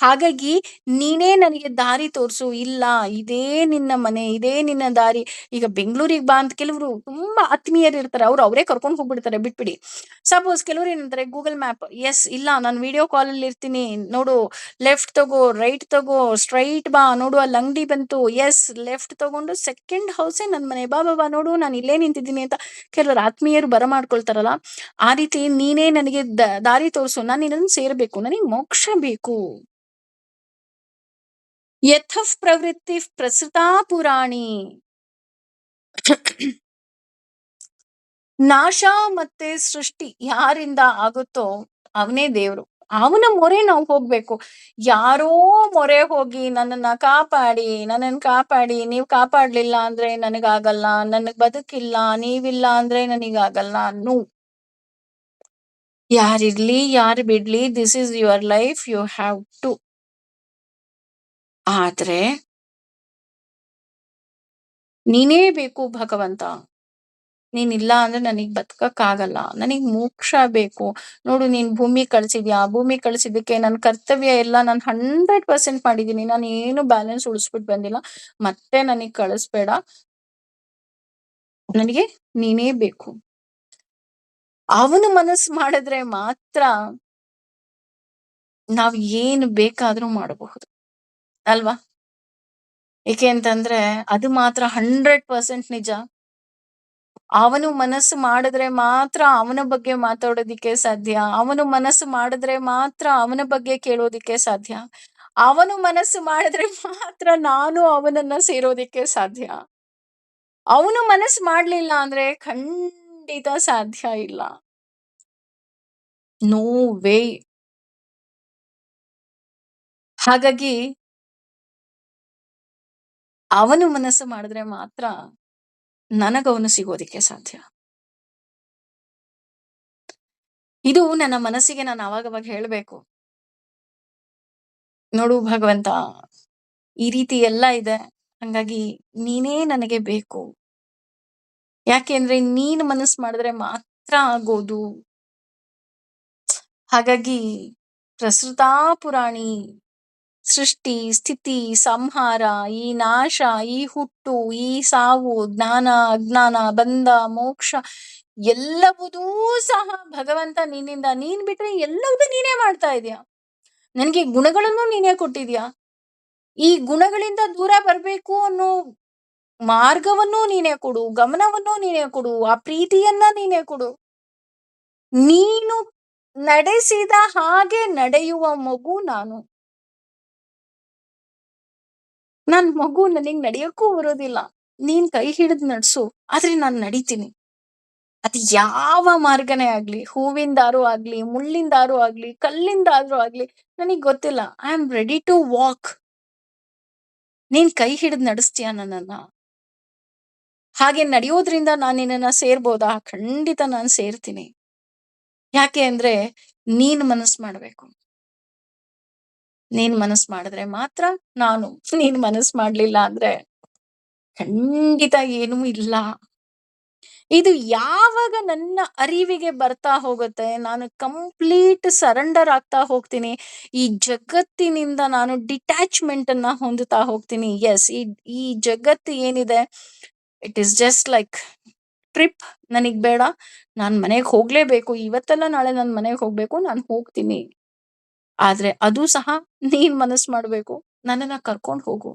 ಹಾಗಾಗಿ ನೀನೇ ನನಗೆ ದಾರಿ ತೋರ್ಸು. ಇಲ್ಲ, ಇದೇ ನಿನ್ನ ಮನೆ, ಇದೇ ನಿನ್ನ ದಾರಿ. ಈಗ ಬೆಂಗಳೂರಿಗೆ ಬಾ ಅಂತ ಕೆಲವರು ತುಂಬಾ ಆತ್ಮೀಯರು ಇರ್ತಾರೆ. ಅವರೇ ಕರ್ಕೊಂಡು ಹೋಗ್ಬಿಡ್ತಾರೆ, ಬಿಟ್ಬಿಡಿ. ಸಪೋಸ್ ಕೆಲವರು ಏನಂತಾರೆ, ಗೂಗಲ್ ಮ್ಯಾಪ್, ಎಸ್ ಇಲ್ಲ ನಾನು ವಿಡಿಯೋ ಕಾಲ್ ಅಲ್ಲಿ ಇರ್ತೀನಿ, ನೋಡು ಲೆಫ್ಟ್ ತಗೋ, ರೈಟ್ ತಗೋ, ಸ್ಟ್ರೈಟ್ ಬಾ, ನೋಡು ಅಲ್ಲಿ ಅಂಗಡಿ ಬಂತು, ಎಸ್ ಲೆಫ್ಟ್ ತಗೊಂಡು ಸೆಕೆಂಡ್ ಹೌಸೇ ನನ್ ಮನೆ, ಬಾ ಬಾ ಬಾ ನೋಡು ನಾನು ಇಲ್ಲೇ ನಿಂತಿದ್ದೀನಿ ಅಂತ ಕೆಲವರು ಆತ್ಮೀಯರು ಬರಮಾಡ್ಕೊಳ್ತಾರಲ್ಲ. ಆ ರೀತಿ ನೀನೇ ನನಗೆ ದಾರಿ ತೋರಿಸು. ನಾನು ನಿನ್ನನ್ನು ಸೇರ್ಬೇಕು, ನನಗೆ ಮೋಕ್ಷ ಬೇಕು. ಯಥಃ ಪ್ರವೃತ್ತಿ ಪ್ರಸೃತಾ ಪುರಾಣಿ. ನಾಶ ಮತ್ತೆ ಸೃಷ್ಟಿ ಯಾರಿಂದ ಆಗುತ್ತೋ ಅವನೇ ದೇವ್ರು. ಅವನ ಮೊರೆ ನಾವು ಹೋಗ್ಬೇಕು. ಯಾರೋ ಮೊರೆ ಹೋಗಿ ನನ್ನನ್ನ ಕಾಪಾಡಿ, ನನ್ನನ್ ಕಾಪಾಡಿ, ನೀವ್ ಕಾಪಾಡ್ಲಿಲ್ಲ ಅಂದ್ರೆ ನನಗಾಗಲ್ಲ, ನನಗ್ ಬದುಕಿಲ್ಲ, ನೀವಿಲ್ಲ ಅಂದ್ರೆ ನನಗಾಗಲ್ಲ. ನೋ. ಯಾರಿರ್ಲಿ ಯಾರು ಬಿಡ್ಲಿ, this is your life, you have to. ಆದ್ರೆ ನೀನೇ ಬೇಕು ಭಗವಂತ. ನೀನಿಲ್ಲ ಅಂದ್ರೆ ನನಗ್ ಬದುಕಕ್ಕಾಗಲ್ಲ, ನನಗ್ ಮೋಕ್ಷ ಬೇಕು. ನೋಡು ನೀನ್ ಭೂಮಿ ಕಳ್ಸಿದ್ಯಾ, ಭೂಮಿ ಕಳ್ಸಿದ್ದಕ್ಕೆ ನನ್ ಕರ್ತವ್ಯ ಎಲ್ಲ ನಾನು 100% ಮಾಡಿದೀನಿ. ನಾನು ಏನು ಬ್ಯಾಲೆನ್ಸ್ ಉಳಿಸ್ಬಿಟ್ಟು ಬಂದಿಲ್ಲ. ಮತ್ತೆ ನನಗ್ ಕಳಿಸ್ಬೇಡ. ನನಗೆ ನೀನೇ ಬೇಕು. ಅವನು ಮನಸ್ಸು ಮಾಡಿದ್ರೆ ಮಾತ್ರ ನಾವ್ ಏನು ಬೇಕಾದ್ರೂ ಮಾಡಬಹುದು ಅಲ್ವಾ? ಏಕೆ ಅಂತಂದ್ರೆ ಅದು ಮಾತ್ರ 100% ನಿಜ. ಅವನು ಮನಸ್ಸು ಮಾಡಿದ್ರೆ ಮಾತ್ರ ಅವನ ಬಗ್ಗೆ ಮಾತಾಡೋದಿಕ್ಕೆ ಸಾಧ್ಯ. ಅವನು ಮನಸ್ಸು ಮಾಡಿದ್ರೆ ಮಾತ್ರ ಅವನ ಬಗ್ಗೆ ಕೇಳೋದಿಕ್ಕೆ ಸಾಧ್ಯ. ಅವನು ಮನಸ್ಸು ಮಾಡಿದ್ರೆ ಮಾತ್ರ ನಾನು ಅವನನ್ನ ಸೇರೋದಿಕ್ಕೆ ಸಾಧ್ಯ. ಅವನು ಮನಸ್ಸು ಮಾಡ್ಲಿಲ್ಲ ಅಂದ್ರೆ ಖಂಡಿತ ಸಾಧ್ಯ ಇಲ್ಲ. No way. ಹಾಗಾಗಿ ಅವನು ಮನಸ್ಸು ಮಾಡಿದ್ರೆ ಮಾತ್ರ ನನಗವನು ಸಿಗೋದಿಕ್ಕೆ ಸಾಧ್ಯ. ಇದು ನನ್ನ ಮನಸ್ಸಿಗೆ ನಾನು ಅವಾಗವಾಗ ಹೇಳ್ಬೇಕು. ನೋಡು ಭಗವಂತ, ಈ ರೀತಿ ಎಲ್ಲ ಇದೆ. ಹಂಗಾಗಿ ನೀನೇ ನನಗೆ ಬೇಕು. ಯಾಕೆಂದ್ರೆ ನೀನ್ ಮನಸ್ಸು ಮಾಡಿದ್ರೆ ಮಾತ್ರ ಆಗೋದು. ಹಾಗಾಗಿ ಪ್ರಸೃತಾ ಪುರಾಣಿ, ಸೃಷ್ಟಿ, ಸ್ಥಿತಿ, ಸಂಹಾರ, ಈ ನಾಶ, ಈ ಹುಟ್ಟು, ಈ ಸಾವು, ಜ್ಞಾನ, ಅಜ್ಞಾನ, ಬಂಧ, ಮೋಕ್ಷ ಎಲ್ಲವುದೂ ಸಹ ಭಗವಂತ ನಿನ್ನಿಂದ. ನೀನ್ ಬಿಟ್ರೆ ಎಲ್ಲವೂ ನೀನೇ ಮಾಡ್ತಾ ಇದೀಯ. ನನಗೆ ಗುಣಗಳನ್ನು ನೀನೇ ಕೊಟ್ಟಿದ್ಯಾ. ಈ ಗುಣಗಳಿಂದ ದೂರ ಬರ್ಬೇಕು ಅನ್ನೋ ಮಾರ್ಗವನ್ನು ನೀನೇ ಕೊಡು, ಗಮನವನ್ನು ನೀನೇ ಕೊಡು, ಆ ಪ್ರೀತಿಯನ್ನ ನೀನೇ ಕೊಡು. ನೀನು ನಡೆಸಿದ ಹಾಗೆ ನಡೆಯುವ ಮಗು ನಾನು. ನನ್ ಮಗು, ನನಗ್ ನಡೆಯಕ್ಕೂ ಬರೋದಿಲ್ಲ. ನೀನ್ ಕೈ ಹಿಡಿದು ನಡ್ಸು, ಆದ್ರೆ ನಾನ್ ನಡಿತೀನಿ. ಅದು ಯಾವ ಮಾರ್ಗನೇ ಆಗ್ಲಿ, ಹೂವಿಂದಾರು ಆಗ್ಲಿ, ಮುಳ್ಳಿಂದಾರು ಆಗ್ಲಿ, ಕಲ್ಲಿಂದಾದ್ರೂ ಆಗ್ಲಿ, ನನಗ್ ಗೊತ್ತಿಲ್ಲ. I am ready to walk. ನೀನ್ ಕೈ ಹಿಡಿದು ನಡೆಸ್ತೀಯ ನನ್ನನ್ನ. ಹಾಗೆ ನಡೆಯೋದ್ರಿಂದ ನಾನು ನಿನ್ನನ್ನ ಸೇರ್ಬೋದಾ? ಖಂಡಿತ ನಾನು ಸೇರ್ತೀನಿ. ಯಾಕೆ ಅಂದ್ರೆ ನೀನ್ ಮನಸ್ಸು ಮಾಡ್ಬೇಕು. ನೀನ್ ಮನಸ್ಸು ಮಾಡಿದ್ರೆ ಮಾತ್ರ ನಾನು. ನೀನ್ ಮನಸ್ಸು ಮಾಡ್ಲಿಲ್ಲ ಅಂದ್ರೆ ಖಂಡಿತ ಏನೂ ಇಲ್ಲ. ಇದು ಯಾವಾಗ ನನ್ನ ಅರಿವಿಗೆ ಬರ್ತಾ ಹೋಗುತ್ತೆ, ನಾನು ಕಂಪ್ಲೀಟ್ ಸರೆಂಡರ್ ಆಗ್ತಾ ಹೋಗ್ತೀನಿ. ಈ ಜಗತ್ತಿನಿಂದ ನಾನು ಡಿಟ್ಯಾಚ್ಮೆಂಟ್ ಅನ್ನ ಹೊಂದುತ್ತಾ ಹೋಗ್ತೀನಿ. ಎಸ್, ಈ ಜಗತ್ತು ಏನಿದೆ, it is just like trip. ನನಗ್ ಬೇಡ, ನಾನ್ ಮನೆಗೆ ಹೋಗ್ಲೇಬೇಕು. ಇವತ್ತಲ್ಲ ನಾಳೆ ನನ್ ಮನೆಗೆ ಹೋಗ್ಬೇಕು, ನಾನು ಹೋಗ್ತೀನಿ. ಆದ್ರೆ ಅದು ಸಹ ನೀನ್ ಮನಸ್ಸು ಮಾಡ್ಬೇಕು, ನನ್ನನ್ನ ಕರ್ಕೊಂಡು ಹೋಗು.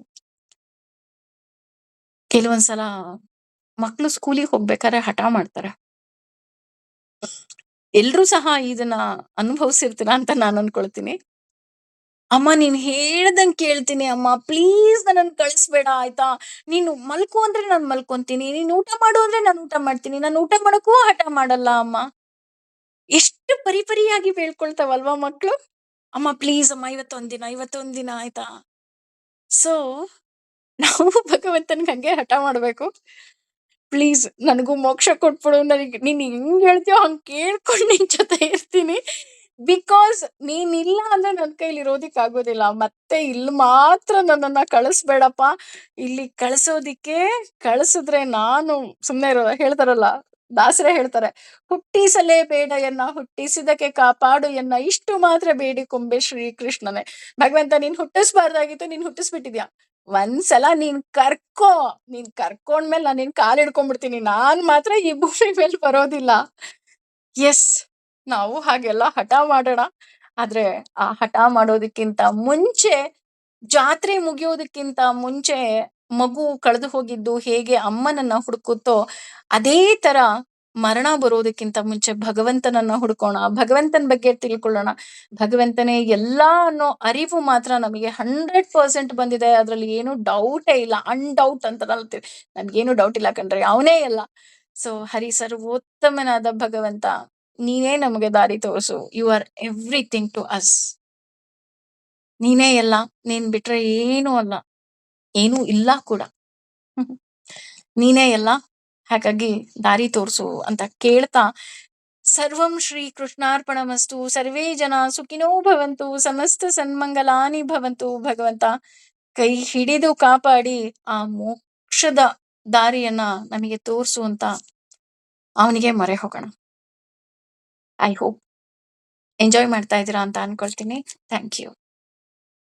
ಕೆಲವೊಂದ್ಸಲ ಮಕ್ಳು ಸ್ಕೂಲಿಗೆ ಹೋಗ್ಬೇಕಾದ್ರೆ ಹಠ ಮಾಡ್ತಾರೆ. ಎಲ್ರೂ ಸಹ ಇದನ್ನ ಅನುಭವಿಸಿರ್ತೀರ ಅಂತ ನಾನು ಅನ್ಕೊಳ್ತೀನಿ. ಅಮ್ಮ, ನೀನ್ ಹೇಳ್ದಂಗ್ ಕೇಳ್ತೀನಿ ಅಮ್ಮ, ಪ್ಲೀಸ್ ನನ್ನನ್ನು ಕಳಿಸ್ಬೇಡ ಆಯ್ತಾ. ನೀನು ಮಲ್ಕೊ ಅಂದ್ರೆ ನಾನು ಮಲ್ಕೊಂತೀನಿ, ನೀನ್ ಊಟ ಮಾಡು ಅಂದ್ರೆ ನಾನು ಊಟ ಮಾಡ್ತೀನಿ, ನಾನು ಊಟ ಮಾಡಕ್ಕೂ ಹಠ ಮಾಡಲ್ಲ ಅಮ್ಮ. ಎಷ್ಟು ಪರಿಪರಿಯಾಗಿ ಬೇಳ್ಕೊಳ್ತಾವಲ್ವಾ ಮಕ್ಳು. ಅಮ್ಮ ಪ್ಲೀಸ್ ಅಮ್ಮ, ಇವತ್ತೊಂದಿನ ಆಯ್ತಾ. ಸೊ ನಾವು ಭಗವಂತನ್ಗೆ ಹಂಗೆ ಹಠ ಮಾಡ್ಬೇಕು. ಪ್ಲೀಸ್ ನನಗೂ ಮೋಕ್ಷ ಕೊಟ್ಬಿಡು, ನೀನ್ ಹೆಂಗ್ ಹೇಳ್ತೀಯೋ ಹಂಗ್ ಕೇಳ್ಕೊಂಡು ನಿನ್ ಜೊತೆ ಇರ್ತೀನಿ. ಬಿಕಾಸ್ ನೀನ್ ಇಲ್ಲ ಅಂದ್ರೆ ನನ್ ಕೈಲಿ ಇರೋದಿಕ್ ಆಗೋದಿಲ್ಲ. ಮತ್ತೆ ಇಲ್ಲಿ ಮಾತ್ರ ನನ್ನನ್ನ ಕಳಿಸ್ಬೇಡಪ್ಪ. ಇಲ್ಲಿ ಕಳಿಸಿದ್ರೆ ನಾನು ಸುಮ್ನೆ ಇರೋಲ್ಲ. ಹೇಳ್ತಾರಲ್ಲ, ದಾಸರೇ ಹೇಳ್ತಾರೆ, ಹುಟ್ಟಿಸಲೇ ಬೇಡ ಎನ್ನ, ಹುಟ್ಟಿಸಿದಕ್ಕೆ ಕಾಪಾಡು ಎನ್ನ, ಇಷ್ಟು ಮಾತ್ರ ಬೇಡಿಕೊಂಬೆ ಶ್ರೀಕೃಷ್ಣನೇ. ಭಗವಂತ, ನೀನ್ ಹುಟ್ಟಿಸ್ಬಾರ್ದಾಗಿತ್ತು, ನೀನ್ ಹುಟ್ಟಿಸ್ಬಿಟ್ಟಿದ್ಯಾ. ಒಂದ್ಸಲ ನೀನ್ ಕರ್ಕೊಂಡ್ಮೇಲೆ ನಾನು ನಿನ್ ಕಾಲ್ ಹಿಡ್ಕೊಂಡ್ಬಿಡ್ತೀನಿ. ನಾನ್ ಮಾತ್ರ ಈ ಭೂಮಿ ಮೇಲೆ ಬರೋದಿಲ್ಲ. ಎಸ್, ನಾವು ಹಾಗೆಲ್ಲ ಹಠ ಮಾಡೋಣ. ಆದ್ರೆ ಆ ಹಠ ಮಾಡೋದಕ್ಕಿಂತ ಮುಂಚೆ, ಜಾತ್ರೆ ಮುಗಿಯೋದಕ್ಕಿಂತ ಮುಂಚೆ, ಮಗು ಕಳೆದು ಹೋಗಿದ್ದು ಹೇಗೆ ಅಮ್ಮನನ್ನ ಹುಡುಕುತ್ತೋ ಅದೇ ತರ ಮರಣ ಬರೋದಕ್ಕಿಂತ ಮುಂಚೆ ಭಗವಂತನನ್ನ ಹುಡ್ಕೋಣ, ಭಗವಂತನ ಬಗ್ಗೆ ತಿಳ್ಕೊಳ್ಳೋಣ. ಭಗವಂತನೇ ಎಲ್ಲ ಅನ್ನೋ ಅರಿವು ಮಾತ್ರ ನಮಗೆ 100% ಬಂದಿದೆ. ಅದ್ರಲ್ಲಿ ಏನು ಡೌಟೇ ಇಲ್ಲ. ಅನ್ಡೌಟ್ ಅಂತ ನಮ್ಗೇನು ಡೌಟ್ ಇಲ್ಲ ಕಣ್ರಿ, ಅವನೇ ಎಲ್ಲ. ಸೊ ಹರಿ ಸರ್ವೋತ್ತಮನಾದ ಭಗವಂತ, ನೀನೇ ನಮಗೆ ದಾರಿ ತೋರಿಸು. You are everything to us. ನೀನೇ ಎಲ್ಲ. ನೀನ್ ಬಿಟ್ರೆ ಏನೂ ಅಲ್ಲ, ಏನೂ ಇಲ್ಲ ಕೂಡ. ನೀನೇ ಎಲ್ಲ. ಹಾಗಾಗಿ ದಾರಿ ತೋರ್ಸು ಅಂತ ಕೇಳ್ತಾ, ಸರ್ವಂ ಶ್ರೀ ಕೃಷ್ಣಾರ್ಪಣಮಸ್ತು. ಸರ್ವೇ ಜನ ಸುಖಿನೋ ಭವಂತು, ಸಮಸ್ತ ಸನ್ಮಂಗಲಾನಿ ಭವಂತು. ಭಗವಂತ ಕೈ ಹಿಡಿದು ಕಾಪಾಡಿ ಆ ಮೋಕ್ಷದ ದಾರಿಯನ್ನ ನಮಗೆ ತೋರ್ಸು ಅಂತ ಅವನಿಗೆ ಮೊರೆ ಹೋಗೋಣ. ಐ ಹೋಪ್ ಎಂಜಾಯ್ ಮಾಡ್ತಾ ಇದ್ದೀರಾ ಅಂತ ಅನ್ಕೊಳ್ತೀನಿ. Thank you.